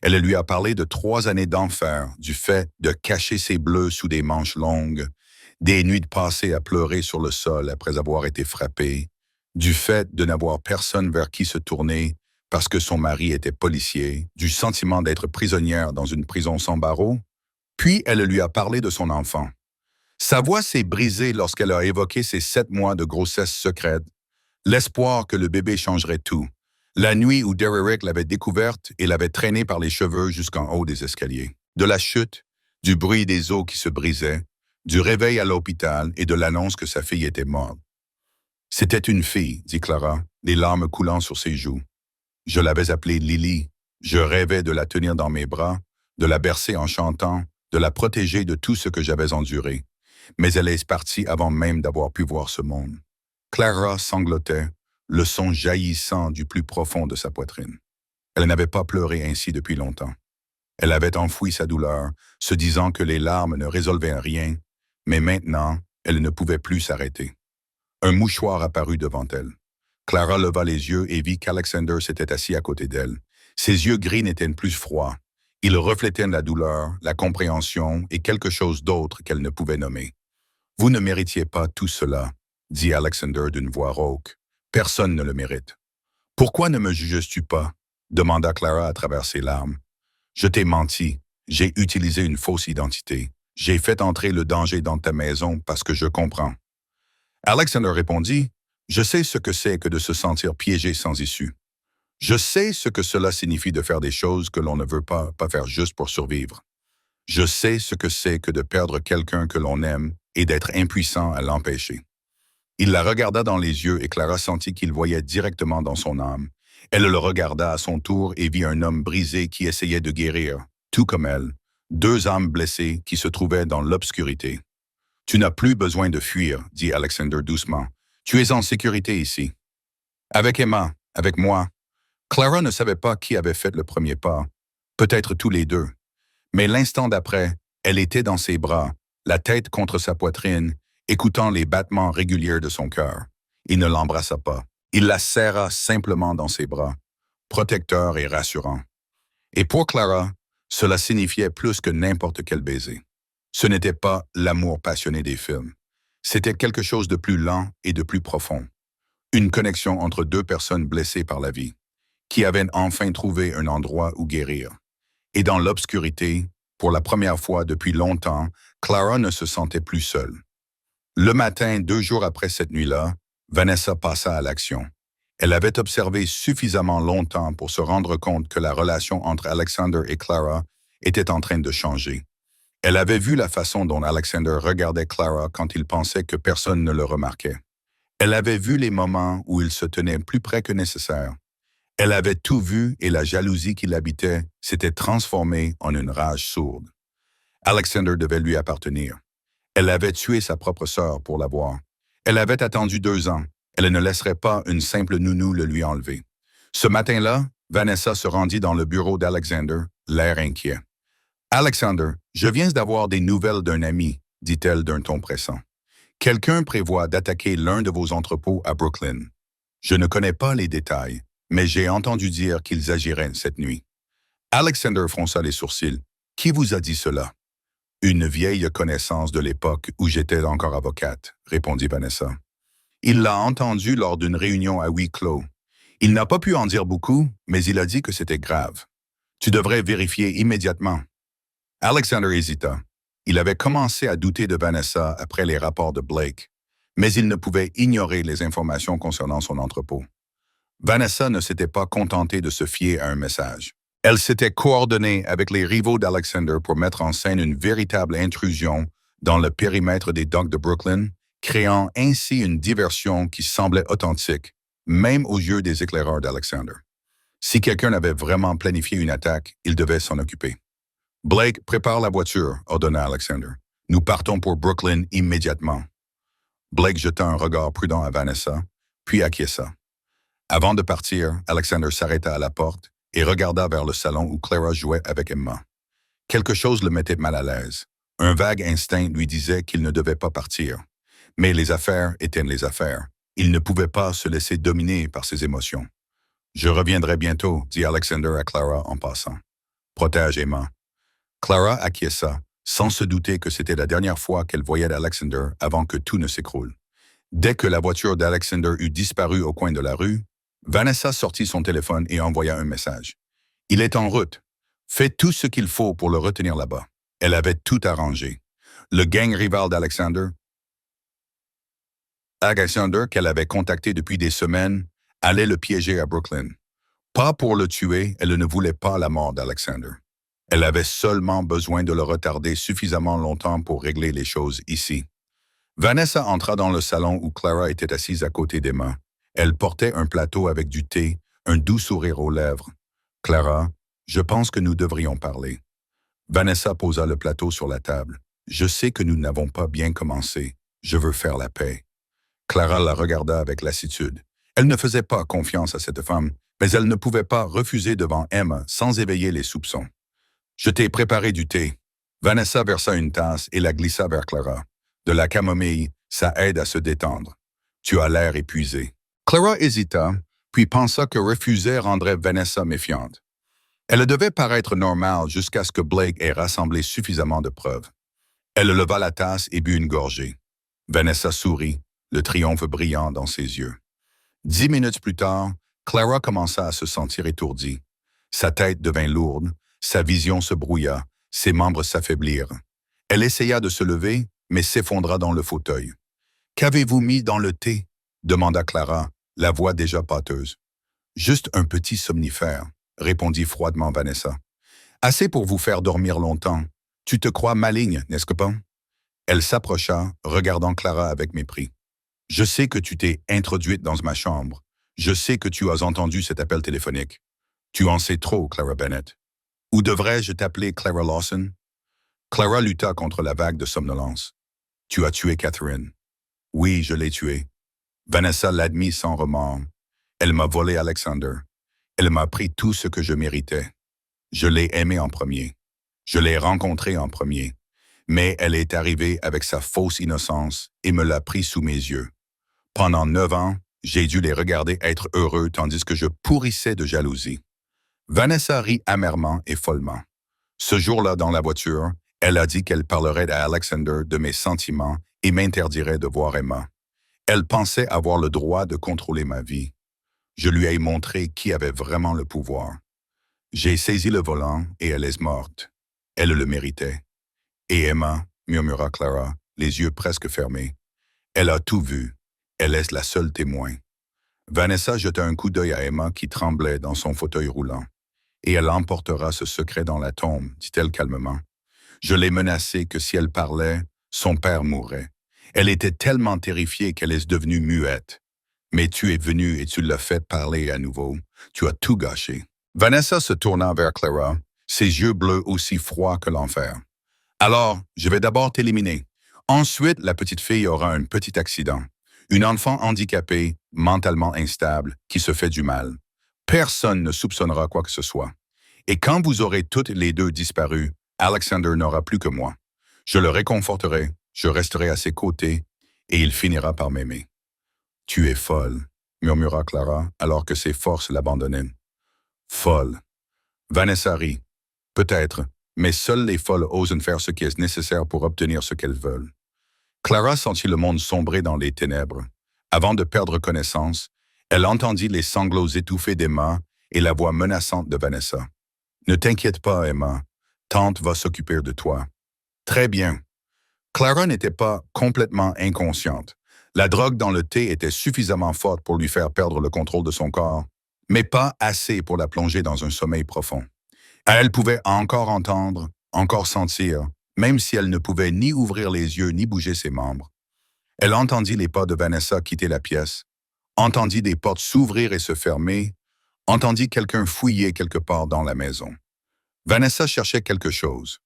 Elle lui a parlé de 3 années d'enfer, du fait de cacher ses bleus sous des manches longues, des nuits passées à pleurer sur le sol après avoir été frappée, du fait de n'avoir personne vers qui se tourner parce que son mari était policier, du sentiment d'être prisonnière dans une prison sans barreaux. Puis elle lui a parlé de son enfant. Sa voix s'est brisée lorsqu'elle a évoqué ses 7 mois de grossesse secrète, l'espoir que le bébé changerait tout, la nuit où Derrick l'avait découverte et l'avait traînée par les cheveux jusqu'en haut des escaliers, de la chute, du bruit des os qui se brisaient, du réveil à l'hôpital et de l'annonce que sa fille était morte. « C'était une fille, » dit Clara, les larmes coulant sur ses joues. « Je l'avais appelée Lily. Je rêvais de la tenir dans mes bras, de la bercer en chantant, de la protéger de tout ce que j'avais enduré. Mais elle est partie avant même d'avoir pu voir ce monde. » Clara sanglotait, le son jaillissant du plus profond de sa poitrine. Elle n'avait pas pleuré ainsi depuis longtemps. Elle avait enfoui sa douleur, se disant que les larmes ne résolvaient rien, mais maintenant, elle ne pouvait plus s'arrêter. Un mouchoir apparut devant elle. Clara leva les yeux et vit qu'Alexander s'était assis à côté d'elle. Ses yeux gris n'étaient plus froids. Ils reflétaient la douleur, la compréhension et quelque chose d'autre qu'elle ne pouvait nommer. Vous ne méritiez pas tout cela, dit Alexander d'une voix rauque. Personne ne le mérite. Pourquoi ne me juges-tu pas? Demanda Clara à travers ses larmes. Je t'ai menti. J'ai utilisé une fausse identité. J'ai fait entrer le danger dans ta maison parce que je comprends. Alexander répondit, je sais ce que c'est que de se sentir piégé sans issue. Je sais ce que cela signifie de faire des choses que l'on ne veut pas faire juste pour survivre. Je sais ce que c'est que de perdre quelqu'un que l'on aime et d'être impuissant à l'empêcher. Il la regarda dans les yeux et Clara sentit qu'il voyait directement dans son âme. Elle le regarda à son tour et vit un homme brisé qui essayait de guérir, tout comme elle, deux âmes blessées qui se trouvaient dans l'obscurité. « Tu n'as plus besoin de fuir, dit Alexander doucement. Tu es en sécurité ici. » Avec Emma, avec moi. Clara ne savait pas qui avait fait le premier pas, peut-être tous les deux. Mais l'instant d'après, elle était dans ses bras, la tête contre sa poitrine, écoutant les battements réguliers de son cœur. Il ne l'embrassa pas. Il la serra simplement dans ses bras, protecteur et rassurant. Et pour Clara, cela signifiait plus que n'importe quel baiser. Ce n'était pas l'amour passionné des films. C'était quelque chose de plus lent et de plus profond. Une connexion entre deux personnes blessées par la vie, qui avaient enfin trouvé un endroit où guérir. Et dans l'obscurité, pour la première fois depuis longtemps, Clara ne se sentait plus seule. Le matin, 2 jours après cette nuit-là, Vanessa passa à l'action. Elle avait observé suffisamment longtemps pour se rendre compte que la relation entre Alexander et Clara était en train de changer. Elle avait vu la façon dont Alexander regardait Clara quand il pensait que personne ne le remarquait. Elle avait vu les moments où il se tenait plus près que nécessaire. Elle avait tout vu et la jalousie qui l'habitait s'était transformée en une rage sourde. Alexander devait lui appartenir. Elle avait tué sa propre sœur pour l'avoir. Elle avait attendu 2 ans. Elle ne laisserait pas une simple nounou le lui enlever. Ce matin-là, Vanessa se rendit dans le bureau d'Alexander, l'air inquiet. « Alexander, je viens d'avoir des nouvelles d'un ami, dit-elle d'un ton pressant. Quelqu'un prévoit d'attaquer l'un de vos entrepôts à Brooklyn. Je ne connais pas les détails, mais j'ai entendu dire qu'ils agiraient cette nuit. » Alexander fronça les sourcils. « Qui vous a dit cela? » « Une vieille connaissance de l'époque où j'étais encore avocate, » répondit Vanessa. « Il l'a entendu lors d'une réunion à huis clos. Il n'a pas pu en dire beaucoup, mais il a dit que c'était grave. Tu devrais vérifier immédiatement. » Alexander hésita. Il avait commencé à douter de Vanessa après les rapports de Blake, mais il ne pouvait ignorer les informations concernant son entrepôt. Vanessa ne s'était pas contentée de se fier à un message. Elle s'était coordonnée avec les rivaux d'Alexander pour mettre en scène une véritable intrusion dans le périmètre des docks de Brooklyn, créant ainsi une diversion qui semblait authentique, même aux yeux des éclaireurs d'Alexander. Si quelqu'un avait vraiment planifié une attaque, il devait s'en occuper. « Blake, prépare la voiture, » ordonna Alexander. « Nous partons pour Brooklyn immédiatement. » Blake jeta un regard prudent à Vanessa, puis acquiesça. Avant de partir, Alexander s'arrêta à la porte et regarda vers le salon où Clara jouait avec Emma. Quelque chose le mettait mal à l'aise. Un vague instinct lui disait qu'il ne devait pas partir. Mais les affaires étaient les affaires. Il ne pouvait pas se laisser dominer par ses émotions. « Je reviendrai bientôt, » dit Alexander à Clara en passant. « Protège Emma. » Clara acquiesça, sans se douter que c'était la dernière fois qu'elle voyait Alexander avant que tout ne s'écroule. Dès que la voiture d'Alexander eut disparu au coin de la rue, Vanessa sortit son téléphone et envoya un message. « Il est en route. Fais tout ce qu'il faut pour le retenir là-bas. » Elle avait tout arrangé. Le gang rival d'Alexander, qu'elle avait contacté depuis des semaines, allait le piéger à Brooklyn. Pas pour le tuer, elle ne voulait pas la mort d'Alexander. Elle avait seulement besoin de le retarder suffisamment longtemps pour régler les choses ici. Vanessa entra dans le salon où Clara était assise à côté d'Emma. Elle portait un plateau avec du thé, un doux sourire aux lèvres. « Clara, je pense que nous devrions parler. » Vanessa posa le plateau sur la table. « Je sais que nous n'avons pas bien commencé. Je veux faire la paix. » Clara la regarda avec lassitude. Elle ne faisait pas confiance à cette femme, mais elle ne pouvait pas refuser devant Emma sans éveiller les soupçons. « Je t'ai préparé du thé. » Vanessa versa une tasse et la glissa vers Clara. « De la camomille, ça aide à se détendre. Tu as l'air épuisé. » Clara hésita, puis pensa que refuser rendrait Vanessa méfiante. Elle devait paraître normale jusqu'à ce que Blake ait rassemblé suffisamment de preuves. Elle leva la tasse et but une gorgée. Vanessa sourit, le triomphe brillant dans ses yeux. 10 minutes plus tard, Clara commença à se sentir étourdie. Sa tête devint lourde, sa vision se brouilla, ses membres s'affaiblirent. Elle essaya de se lever, mais s'effondra dans le fauteuil. « Qu'avez-vous mis dans le thé ?» demanda Clara, la voix déjà pâteuse. « Juste un petit somnifère », répondit froidement Vanessa. « Assez pour vous faire dormir longtemps. Tu te crois maligne, n'est-ce pas ?» Elle s'approcha, regardant Clara avec mépris. « Je sais que tu t'es introduite dans ma chambre. Je sais que tu as entendu cet appel téléphonique. Tu en sais trop, Clara Bennett. Ou devrais-je t'appeler Clara Lawson? » Clara lutta contre la vague de somnolence. « Tu as tué Catherine. »« Oui, je l'ai tuée. » Vanessa l'admit sans remords. « Elle m'a volé Alexander. Elle m'a pris tout ce que je méritais. Je l'ai aimé en premier. Je l'ai rencontré en premier. Mais elle est arrivée avec sa fausse innocence et me l'a pris sous mes yeux. Pendant 9 ans, j'ai dû les regarder être heureux tandis que je pourrissais de jalousie. » Vanessa rit amèrement et follement. Ce jour-là, dans la voiture, elle a dit qu'elle parlerait à Alexander de mes sentiments et m'interdirait de voir Emma. Elle pensait avoir le droit de contrôler ma vie. Je lui ai montré qui avait vraiment le pouvoir. J'ai saisi le volant et elle est morte. Elle le méritait. Et Emma, murmura Clara, les yeux presque fermés. Elle a tout vu. Elle est la seule témoin. Vanessa jeta un coup d'œil à Emma qui tremblait dans son fauteuil roulant. Et elle emportera ce secret dans la tombe, dit-elle calmement. Je l'ai menacée que si elle parlait, son père mourrait. Elle était tellement terrifiée qu'elle est devenue muette. Mais tu es venue et tu l'as fait parler à nouveau. Tu as tout gâché. Vanessa se tourna vers Clara, ses yeux bleus aussi froids que l'enfer. Alors, je vais d'abord t'éliminer. Ensuite, la petite fille aura un petit accident. Une enfant handicapée, mentalement instable, qui se fait du mal. Personne ne soupçonnera quoi que ce soit. Et quand vous aurez toutes les deux disparu, Alexander n'aura plus que moi. Je le réconforterai, je resterai à ses côtés, et il finira par m'aimer. « Tu es folle », murmura Clara, alors que ses forces l'abandonnaient. « Folle. » Vanessa rit. « Peut-être, mais seules les folles osent faire ce qui est nécessaire pour obtenir ce qu'elles veulent. » Clara sentit le monde sombrer dans les ténèbres. Avant de perdre connaissance, elle entendit les sanglots étouffés d'Emma et la voix menaçante de Vanessa. « Ne t'inquiète pas, Emma. Tante va s'occuper de toi. » Très bien. Clara n'était pas complètement inconsciente. La drogue dans le thé était suffisamment forte pour lui faire perdre le contrôle de son corps, mais pas assez pour la plonger dans un sommeil profond. Elle pouvait encore entendre, encore sentir, même si elle ne pouvait ni ouvrir les yeux ni bouger ses membres. Elle entendit les pas de Vanessa quitter la pièce, entendit des portes s'ouvrir et se fermer, entendit quelqu'un fouiller quelque part dans la maison. Vanessa cherchait quelque chose.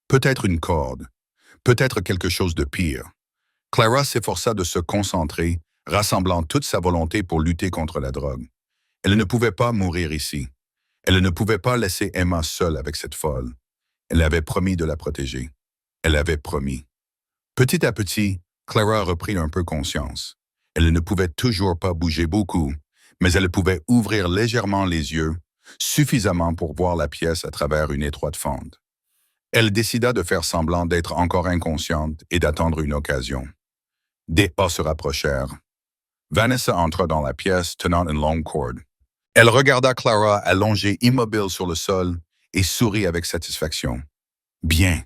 Peut-être une corde, peut-être quelque chose de pire. Clara s'efforça de se concentrer, rassemblant toute sa volonté pour lutter contre la drogue. Elle ne pouvait pas mourir ici. Elle ne pouvait pas laisser Emma seule avec cette folle. Elle avait promis de la protéger. Elle avait promis. Petit à petit, Clara reprit un peu conscience. Elle ne pouvait toujours pas bouger beaucoup, mais elle pouvait ouvrir légèrement les yeux, suffisamment pour voir la pièce à travers une étroite fente. Elle décida de faire semblant d'être encore inconsciente et d'attendre une occasion. Des pas se rapprochèrent. Vanessa entra dans la pièce tenant une longue corde. Elle regarda Clara allongée immobile sur le sol et sourit avec satisfaction. « Bien,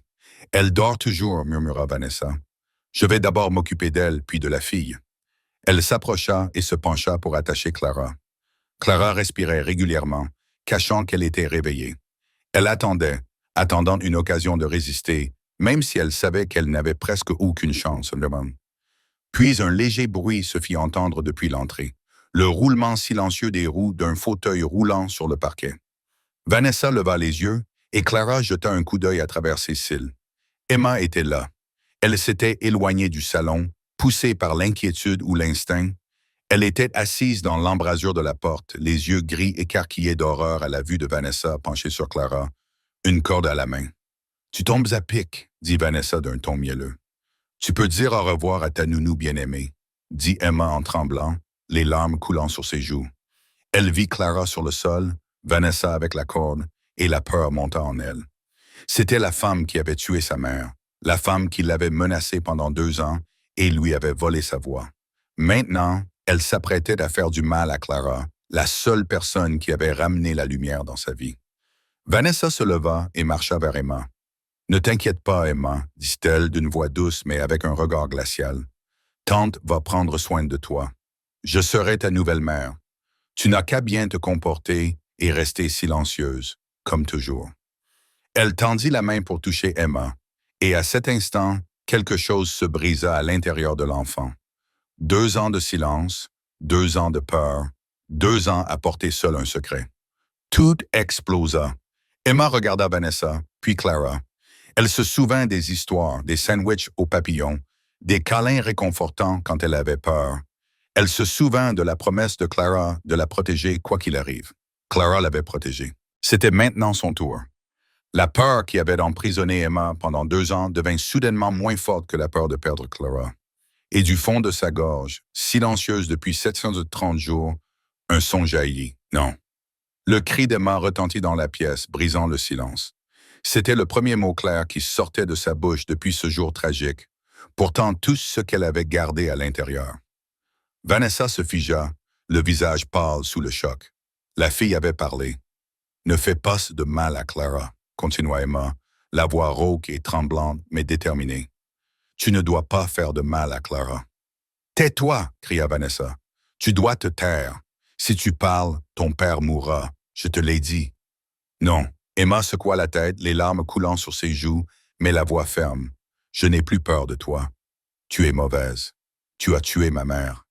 elle dort toujours, » murmura Vanessa. « Je vais d'abord m'occuper d'elle, puis de la fille. » Elle s'approcha et se pencha pour attacher Clara. Clara respirait régulièrement, cachant qu'elle était réveillée. Elle attendait, attendant une occasion de résister, même si elle savait qu'elle n'avait presque aucune chance. Puis un léger bruit se fit entendre depuis l'entrée, le roulement silencieux des roues d'un fauteuil roulant sur le parquet. Vanessa leva les yeux et Clara jeta un coup d'œil à travers ses cils. Emma était là. Elle s'était éloignée du salon, poussée par l'inquiétude ou l'instinct. Elle était assise dans l'embrasure de la porte, les yeux gris écarquillés d'horreur à la vue de Vanessa penchée sur Clara, une corde à la main. « Tu tombes à pic, » dit Vanessa d'un ton mielleux. « Tu peux dire au revoir à ta nounou bien-aimée, » dit Emma en tremblant, les larmes coulant sur ses joues. Elle vit Clara sur le sol, Vanessa avec la corde, et la peur monta en elle. C'était la femme qui avait tué sa mère, la femme qui l'avait menacée pendant 2 ans et lui avait volé sa voix. Maintenant, elle s'apprêtait à faire du mal à Clara, la seule personne qui avait ramené la lumière dans sa vie. Vanessa se leva et marcha vers Emma. « Ne t'inquiète pas, Emma, dit-elle d'une voix douce mais avec un regard glacial. Tante va prendre soin de toi. Je serai ta nouvelle mère. Tu n'as qu'à bien te comporter et rester silencieuse, comme toujours. » Elle tendit la main pour toucher Emma, et à cet instant, quelque chose se brisa à l'intérieur de l'enfant. 2 ans de silence, 2 ans de peur, 2 ans à porter seul un secret. Tout explosa. Emma regarda Vanessa, puis Clara. Elle se souvint des histoires, des sandwichs aux papillons, des câlins réconfortants quand elle avait peur. Elle se souvint de la promesse de Clara de la protéger quoi qu'il arrive. Clara l'avait protégée. C'était maintenant son tour. La peur qui avait emprisonné Emma pendant 2 ans devint soudainement moins forte que la peur de perdre Clara. Et du fond de sa gorge, silencieuse depuis 730 jours, un son jaillit. Non. Le cri d'Emma retentit dans la pièce, brisant le silence. C'était le premier mot clair qui sortait de sa bouche depuis ce jour tragique, pourtant tout ce qu'elle avait gardé à l'intérieur. Vanessa se figea, le visage pâle sous le choc. La fille avait parlé. « Ne fais pas de mal à Clara », continua Emma, la voix rauque et tremblante, mais déterminée. « Tu ne dois pas faire de mal à Clara. »« Tais-toi » cria Vanessa. « Tu dois te taire. Si tu parles, ton père mourra. Je te l'ai dit. » Non. Emma secoua la tête, les larmes coulant sur ses joues, mais la voix ferme. « Je n'ai plus peur de toi. Tu es mauvaise. Tu as tué ma mère. »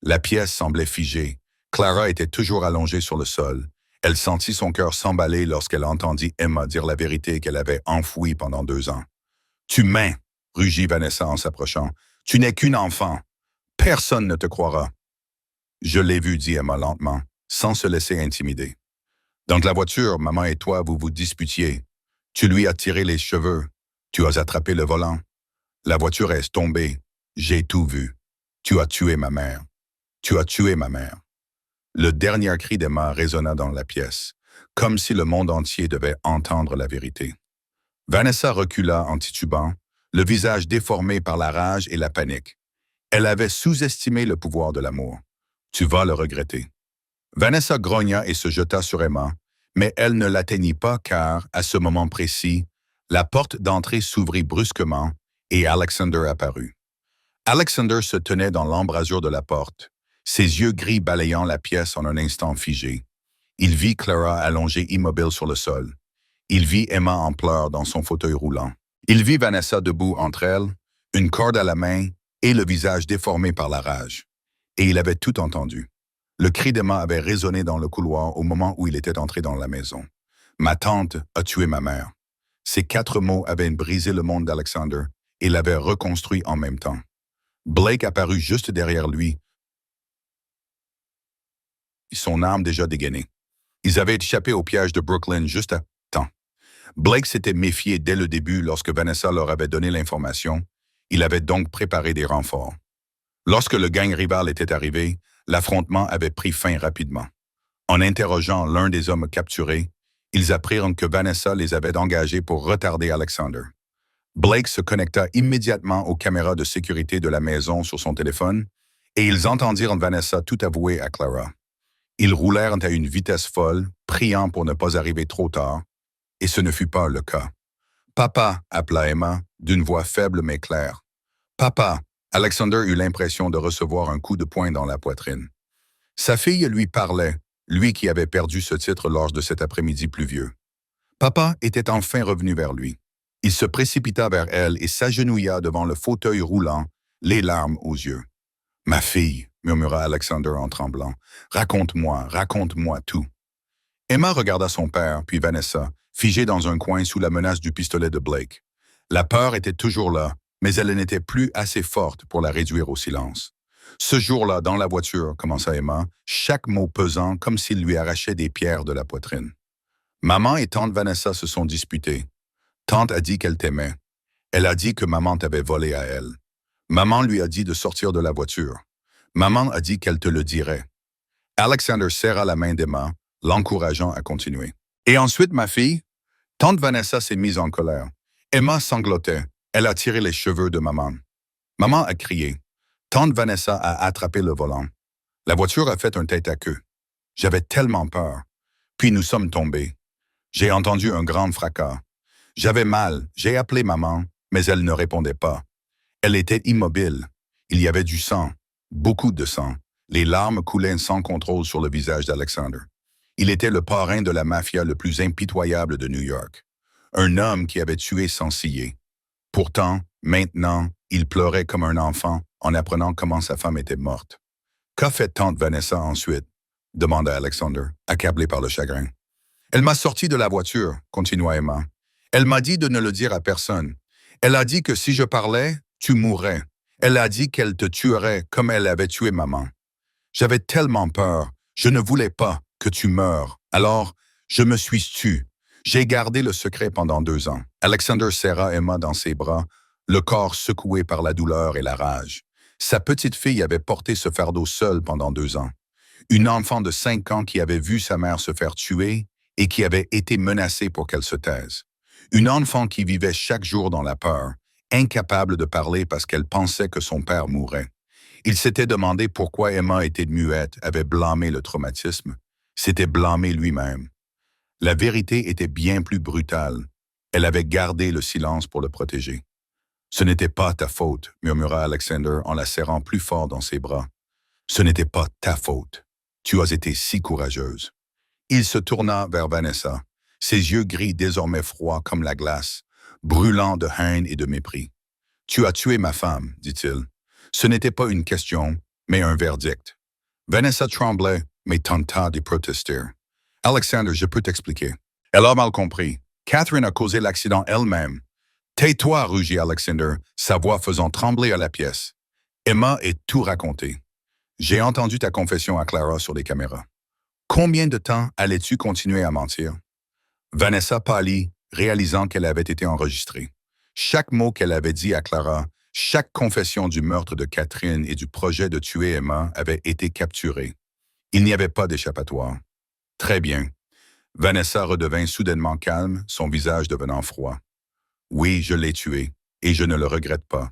La pièce semblait figée. Clara était toujours allongée sur le sol. Elle sentit son cœur s'emballer lorsqu'elle entendit Emma dire la vérité qu'elle avait enfouie pendant 2 ans. « Tu mens !» rugit Vanessa en s'approchant. « Tu n'es qu'une enfant. Personne ne te croira. » « Je l'ai vu, dit Emma lentement, sans se laisser intimider. « Dans la voiture, maman et toi, vous vous disputiez. Tu lui as tiré les cheveux. Tu as attrapé le volant. La voiture est tombée. J'ai tout vu. Tu as tué ma mère. Tu as tué ma mère. » Le dernier cri d'Emma résonna dans la pièce, comme si le monde entier devait entendre la vérité. Vanessa recula en titubant, le visage déformé par la rage et la panique. Elle avait sous-estimé le pouvoir de l'amour. Tu vas le regretter. Vanessa grogna et se jeta sur Emma, mais elle ne l'atteignit pas car, à ce moment précis, la porte d'entrée s'ouvrit brusquement et Alexander apparut. Alexander se tenait dans l'embrasure de la porte, ses yeux gris balayant la pièce en un instant figé. Il vit Clara allongée immobile sur le sol. Il vit Emma en pleurs dans son fauteuil roulant. Il vit Vanessa debout entre elles, une corde à la main et le visage déformé par la rage. Et il avait tout entendu. Le cri d'Emma avait résonné dans le couloir au moment où il était entré dans la maison. « Ma tante a tué ma mère. » Ces 4 mots avaient brisé le monde d'Alexander et l'avaient reconstruit en même temps. Blake apparut juste derrière lui, son arme déjà dégainée. Ils avaient échappé au piège de Brooklyn juste à temps. Blake s'était méfié dès le début lorsque Vanessa leur avait donné l'information. Il avait donc préparé des renforts. Lorsque le gang rival était arrivé, l'affrontement avait pris fin rapidement. En interrogeant l'un des hommes capturés, ils apprirent que Vanessa les avait engagés pour retarder Alexander. Blake se connecta immédiatement aux caméras de sécurité de la maison sur son téléphone et ils entendirent Vanessa tout avouer à Clara. Ils roulèrent à une vitesse folle, priant pour ne pas arriver trop tard, et ce ne fut pas le cas. « Papa » appela Emma, d'une voix faible mais claire. « Papa » Alexander eut l'impression de recevoir un coup de poing dans la poitrine. Sa fille lui parlait, lui qui avait perdu ce titre lors de cet après-midi pluvieux. Papa était enfin revenu vers lui. Il se précipita vers elle et s'agenouilla devant le fauteuil roulant, les larmes aux yeux. « Ma fille » murmura Alexander en tremblant. « Raconte-moi tout. » Emma regarda son père, puis Vanessa, figée dans un coin sous la menace du pistolet de Blake. La peur était toujours là, mais elle n'était plus assez forte pour la réduire au silence. Ce jour-là, dans la voiture, commença Emma, chaque mot pesant comme s'il lui arrachait des pierres de la poitrine. Maman et tante Vanessa se sont disputées. Tante a dit qu'elle t'aimait. Elle a dit que maman t'avait volé à elle. Maman lui a dit de sortir de la voiture. Maman a dit qu'elle te le dirait. Alexander serra la main d'Emma, l'encourageant à continuer. Et ensuite, ma fille, tante Vanessa s'est mise en colère. Emma sanglotait. Elle a tiré les cheveux de maman. Maman a crié. Tante Vanessa a attrapé le volant. La voiture a fait un tête-à-queue. J'avais tellement peur. Puis nous sommes tombés. J'ai entendu un grand fracas. J'avais mal, j'ai appelé maman, mais elle ne répondait pas. Elle était immobile. Il y avait du sang, beaucoup de sang. Les larmes coulaient sans contrôle sur le visage d'Alexander. Il était le parrain de la mafia le plus impitoyable de New York. Un homme qui avait tué sans ciller. Pourtant, maintenant, il pleurait comme un enfant en apprenant comment sa femme était morte. Qu'a fait tante Vanessa ensuite? Demanda Alexander, accablé par le chagrin. Elle m'a sorti de la voiture, continua Emma. Elle m'a dit de ne le dire à personne. Elle a dit que si je parlais, tu mourrais. Elle a dit qu'elle te tuerait comme elle avait tué maman. J'avais tellement peur, je ne voulais pas que tu meures. Alors, je me suis tu. J'ai gardé le secret pendant 2 ans. Alexander serra Emma dans ses bras, le corps secoué par la douleur et la rage. Sa petite fille avait porté ce fardeau seule pendant 2 ans. Une enfant de 5 ans qui avait vu sa mère se faire tuer et qui avait été menacée pour qu'elle se taise. Une enfant qui vivait chaque jour dans la peur, incapable de parler parce qu'elle pensait que son père mourrait. Il s'était demandé pourquoi Emma était muette, avait blâmé le traumatisme, s'était blâmé lui-même. La vérité était bien plus brutale. Elle avait gardé le silence pour le protéger. « Ce n'était pas ta faute », murmura Alexander en la serrant plus fort dans ses bras. « Ce n'était pas ta faute. Tu as été si courageuse. » Il se tourna vers Vanessa, ses yeux gris désormais froids comme la glace, brûlants de haine et de mépris. « Tu as tué ma femme, dit-il. Ce n'était pas une question, mais un verdict. » Vanessa tremblait, mais tenta de protester. « Alexander, je peux t'expliquer. » Elle a mal compris. Catherine a causé l'accident elle-même. « Tais-toi, rugit Alexander, sa voix faisant trembler à la pièce. Emma est tout raconté. J'ai entendu ta confession à Clara sur les caméras. Combien de temps allais-tu continuer à mentir? » Vanessa pâlit, réalisant qu'elle avait été enregistrée. Chaque mot qu'elle avait dit à Clara, chaque confession du meurtre de Catherine et du projet de tuer Emma avait été capturée. Il n'y avait pas d'échappatoire. Très bien. Vanessa redevint soudainement calme, son visage devenant froid. Oui, je l'ai tuée, et je ne le regrette pas.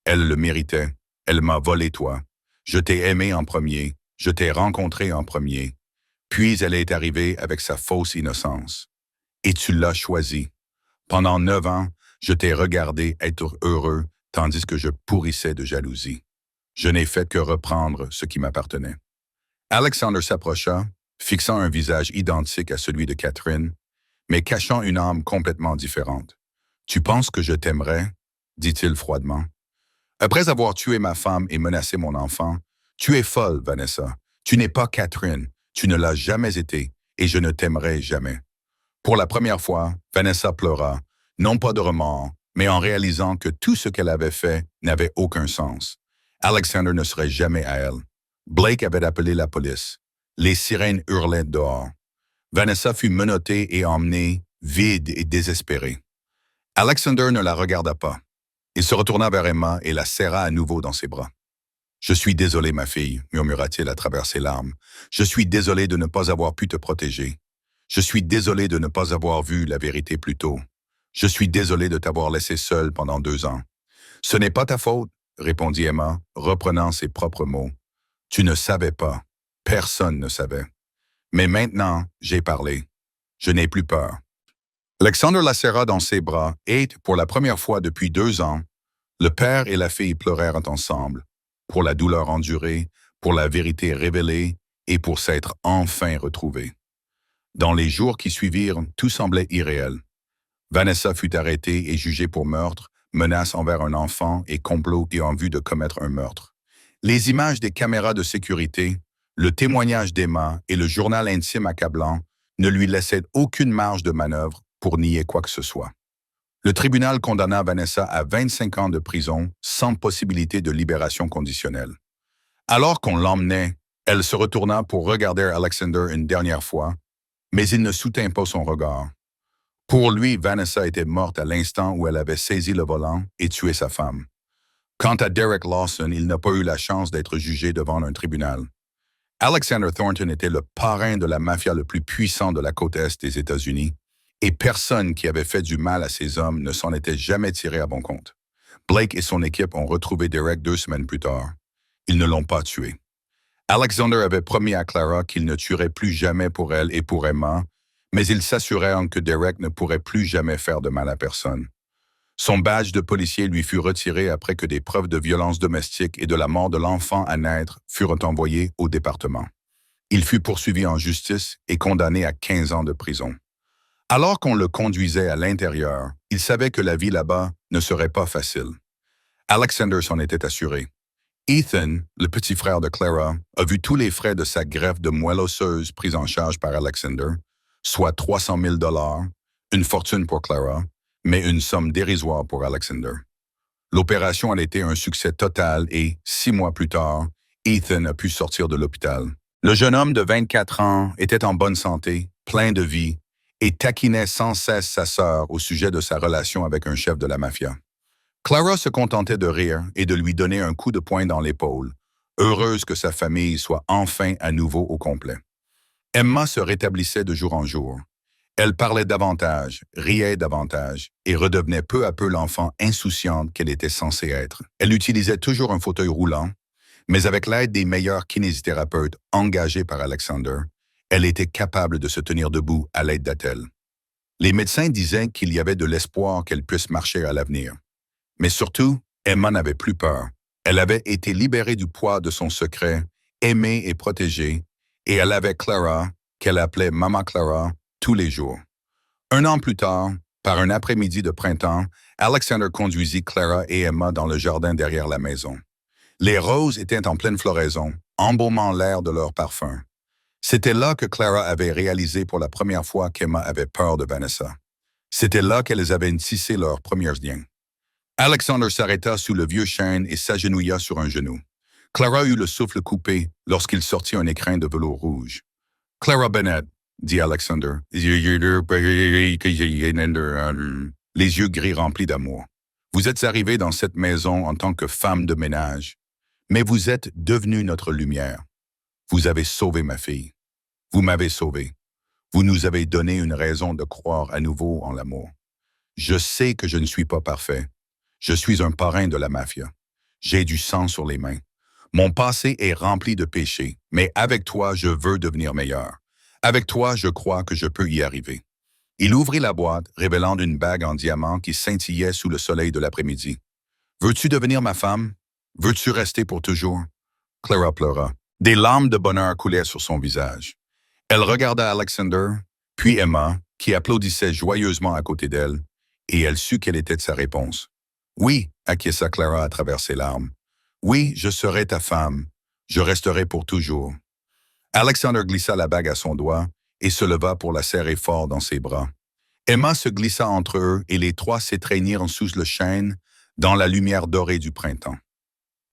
Elle le méritait. Elle m'a volé toi. Je t'ai aimé en premier. Je t'ai rencontré en premier. Puis elle est arrivée avec sa fausse innocence. Et tu l'as choisie. Pendant 9 ans, je t'ai regardé être heureux tandis que je pourrissais de jalousie. Je n'ai fait que reprendre ce qui m'appartenait. Alexander s'approcha, fixant un visage identique à celui de Catherine, mais cachant une âme complètement différente. « Tu penses que je t'aimerais? » dit-il froidement. « Après avoir tué ma femme et menacé mon enfant, tu es folle, Vanessa. Tu n'es pas Catherine. Tu ne l'as jamais été, et je ne t'aimerai jamais. » Pour la première fois, Vanessa pleura, non pas de remords, mais en réalisant que tout ce qu'elle avait fait n'avait aucun sens. Alexander ne serait jamais à elle. Blake avait appelé la police. Les sirènes hurlaient dehors. Vanessa fut menottée et emmenée, vide et désespérée. Alexander ne la regarda pas. Il se retourna vers Emma et la serra à nouveau dans ses bras. « Je suis désolé, ma fille, » murmura-t-il à travers ses larmes. « Je suis désolé de ne pas avoir pu te protéger. Je suis désolé de ne pas avoir vu la vérité plus tôt. Je suis désolé de t'avoir laissé seule pendant 2 ans. »« Ce n'est pas ta faute, » répondit Emma, reprenant ses propres mots. « Tu ne savais pas. Personne ne savait. Mais maintenant, j'ai parlé. Je n'ai plus peur. » Alexander la serra dans ses bras et, pour la première fois depuis 2 ans, le père et la fille pleurèrent ensemble, pour la douleur endurée, pour la vérité révélée et pour s'être enfin retrouvés. Dans les jours qui suivirent, tout semblait irréel. Vanessa fut arrêtée et jugée pour meurtre, menace envers un enfant et complot et en vue de commettre un meurtre. Les images des caméras de sécurité, le témoignage d'Emma et le journal intime accablant ne lui laissaient aucune marge de manœuvre pour nier quoi que ce soit. Le tribunal condamna Vanessa à 25 ans de prison sans possibilité de libération conditionnelle. Alors qu'on l'emmenait, elle se retourna pour regarder Alexander une dernière fois, mais il ne soutint pas son regard. Pour lui, Vanessa était morte à l'instant où elle avait saisi le volant et tué sa femme. Quant à Derek Lawson, il n'a pas eu la chance d'être jugé devant un tribunal. Alexander Thornton était le parrain de la mafia le plus puissant de la côte est des États-Unis, et personne qui avait fait du mal à ces hommes ne s'en était jamais tiré à bon compte. Blake et son équipe ont retrouvé Derek 2 semaines plus tard. Ils ne l'ont pas tué. Alexander avait promis à Clara qu'il ne tuerait plus jamais pour elle et pour Emma, mais il s'assurait que Derek ne pourrait plus jamais faire de mal à personne. Son badge de policier lui fut retiré après que des preuves de violence domestique et de la mort de l'enfant à naître furent envoyées au département. Il fut poursuivi en justice et condamné à 15 ans de prison. Alors qu'on le conduisait à l'intérieur, il savait que la vie là-bas ne serait pas facile. Alexander s'en était assuré. Ethan, le petit frère de Clara, a vu tous les frais de sa greffe de moelle osseuse pris en charge par Alexander, soit 300 000 $, une fortune pour Clara, mais une somme dérisoire pour Alexander. L'opération a été un succès total et, 6 mois plus tard, Ethan a pu sortir de l'hôpital. Le jeune homme de 24 ans était en bonne santé, plein de vie, et taquinait sans cesse sa sœur au sujet de sa relation avec un chef de la mafia. Clara se contentait de rire et de lui donner un coup de poing dans l'épaule, heureuse que sa famille soit enfin à nouveau au complet. Emma se rétablissait de jour en jour. Elle parlait davantage, riait davantage et redevenait peu à peu l'enfant insouciante qu'elle était censée être. Elle utilisait toujours un fauteuil roulant, mais avec l'aide des meilleurs kinésithérapeutes engagés par Alexander, elle était capable de se tenir debout à l'aide d'attelles. Les médecins disaient qu'il y avait de l'espoir qu'elle puisse marcher à l'avenir. Mais surtout, Emma n'avait plus peur. Elle avait été libérée du poids de son secret, aimée et protégée, et elle avait Clara, qu'elle appelait Mama Clara, tous les jours. 1 an plus tard, par un après-midi de printemps, Alexander conduisit Clara et Emma dans le jardin derrière la maison. Les roses étaient en pleine floraison, embaumant l'air de leur parfum. C'était là que Clara avait réalisé pour la première fois qu'Emma avait peur de Vanessa. C'était là qu'elles avaient tissé leurs premiers liens. Alexander s'arrêta sous le vieux chêne et s'agenouilla sur un genou. Clara eut le souffle coupé lorsqu'il sortit un écrin de velours rouge. « Clara Bennett », dit Alexander, les yeux gris remplis d'amour. « Vous êtes arrivée dans cette maison en tant que femme de ménage, mais vous êtes devenue notre lumière. Vous avez sauvé ma fille. Vous m'avez sauvé. Vous nous avez donné une raison de croire à nouveau en l'amour. Je sais que je ne suis pas parfait. Je suis un parrain de la mafia. J'ai du sang sur les mains. Mon passé est rempli de péchés, mais avec toi, je veux devenir meilleur. Avec toi, je crois que je peux y arriver. » Il ouvrit la boîte, révélant une bague en diamant qui scintillait sous le soleil de l'après-midi. « Veux-tu devenir ma femme? Veux-tu rester pour toujours? » Clara pleura. Des larmes de bonheur coulaient sur son visage. Elle regarda Alexander, puis Emma, qui applaudissait joyeusement à côté d'elle, et elle sut quelle était sa réponse. « Oui, » acquiesça Clara à travers ses larmes. « Oui, je serai ta femme. Je resterai pour toujours. » Alexander glissa la bague à son doigt et se leva pour la serrer fort dans ses bras. Emma se glissa entre eux et les trois s'étreignirent sous le chêne dans la lumière dorée du printemps.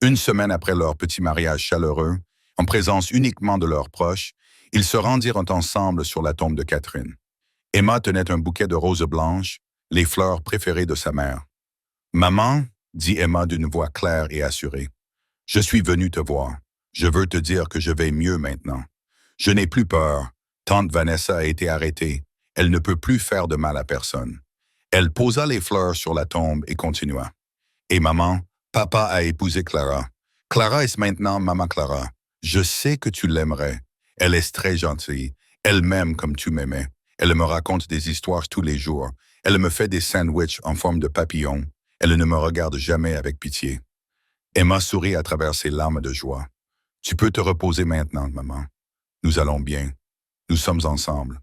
1 semaine après leur petit mariage chaleureux, en présence uniquement de leurs proches, ils se rendirent ensemble sur la tombe de Catherine. Emma tenait un bouquet de roses blanches, les fleurs préférées de sa mère. « Maman, » dit Emma d'une voix claire et assurée, « je suis venue te voir. Je veux te dire que je vais mieux maintenant. Je n'ai plus peur. Tante Vanessa a été arrêtée. Elle ne peut plus faire de mal à personne. » Elle posa les fleurs sur la tombe et continua. « Et maman, papa a épousé Clara. Clara est maintenant Maman Clara. Je sais que tu l'aimerais. Elle est très gentille. Elle m'aime comme tu m'aimais. Elle me raconte des histoires tous les jours. Elle me fait des sandwichs en forme de papillon. Elle ne me regarde jamais avec pitié. » Emma sourit à travers ses larmes de joie. « Tu peux te reposer maintenant, maman. Nous allons bien. Nous sommes ensemble. »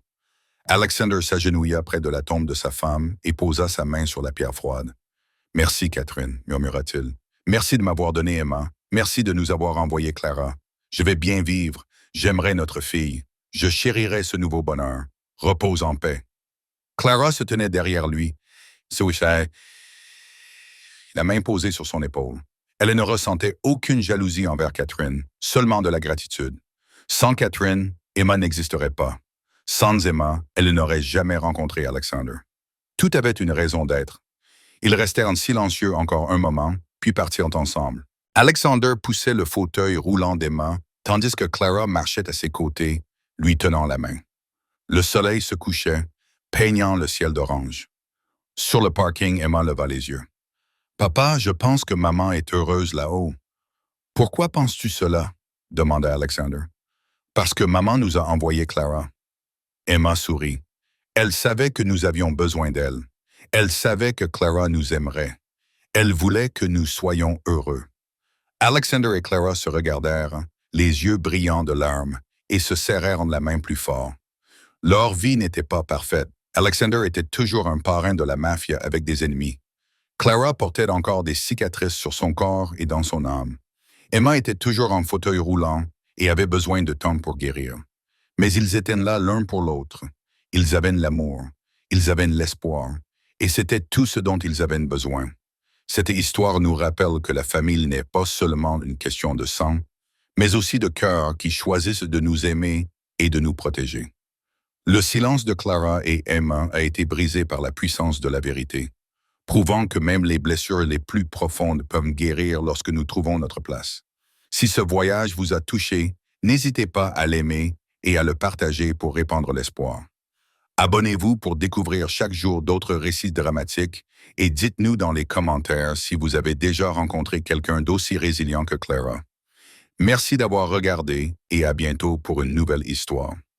Alexander s'agenouilla près de la tombe de sa femme et posa sa main sur la pierre froide. « Merci, Catherine, » murmura-t-il. « Merci de m'avoir donné Emma. Merci de nous avoir envoyé Clara. Je vais bien vivre. J'aimerai notre fille. Je chérirai ce nouveau bonheur. Repose en paix. » Clara se tenait derrière lui, la main posée sur son épaule. Elle ne ressentait aucune jalousie envers Catherine, seulement de la gratitude. Sans Catherine, Emma n'existerait pas. Sans Emma, elle n'aurait jamais rencontré Alexander. Tout avait une raison d'être. Ils restèrent silencieux encore un moment, puis partirent ensemble. Alexander poussait le fauteuil roulant d'Emma, tandis que Clara marchait à ses côtés, lui tenant la main. Le soleil se couchait, peignant le ciel d'orange. Sur le parking, Emma leva les yeux. Papa, je pense que maman est heureuse là-haut. Pourquoi penses-tu cela? Demanda Alexander. Parce que maman nous a envoyé Clara. Emma sourit. Elle savait que nous avions besoin d'elle. Elle savait que Clara nous aimerait. Elle voulait que nous soyons heureux. Alexander et Clara se regardèrent, les yeux brillants de larmes, et se serrèrent la main plus fort. Leur vie n'était pas parfaite. Alexander était toujours un parrain de la mafia avec des ennemis. Clara portait encore des cicatrices sur son corps et dans son âme. Emma était toujours en fauteuil roulant et avait besoin de temps pour guérir. Mais ils étaient là l'un pour l'autre. Ils avaient l'amour, ils avaient l'espoir, et c'était tout ce dont ils avaient besoin. Cette histoire nous rappelle que la famille n'est pas seulement une question de sang, mais aussi de cœurs qui choisissent de nous aimer et de nous protéger. Le silence de Clara et Emma a été brisé par la puissance de la vérité, prouvant que même les blessures les plus profondes peuvent guérir lorsque nous trouvons notre place. Si ce voyage vous a touché, n'hésitez pas à l'aimer et à le partager pour répandre l'espoir. Abonnez-vous pour découvrir chaque jour d'autres récits dramatiques et dites-nous dans les commentaires si vous avez déjà rencontré quelqu'un d'aussi résilient que Clara. Merci d'avoir regardé et à bientôt pour une nouvelle histoire.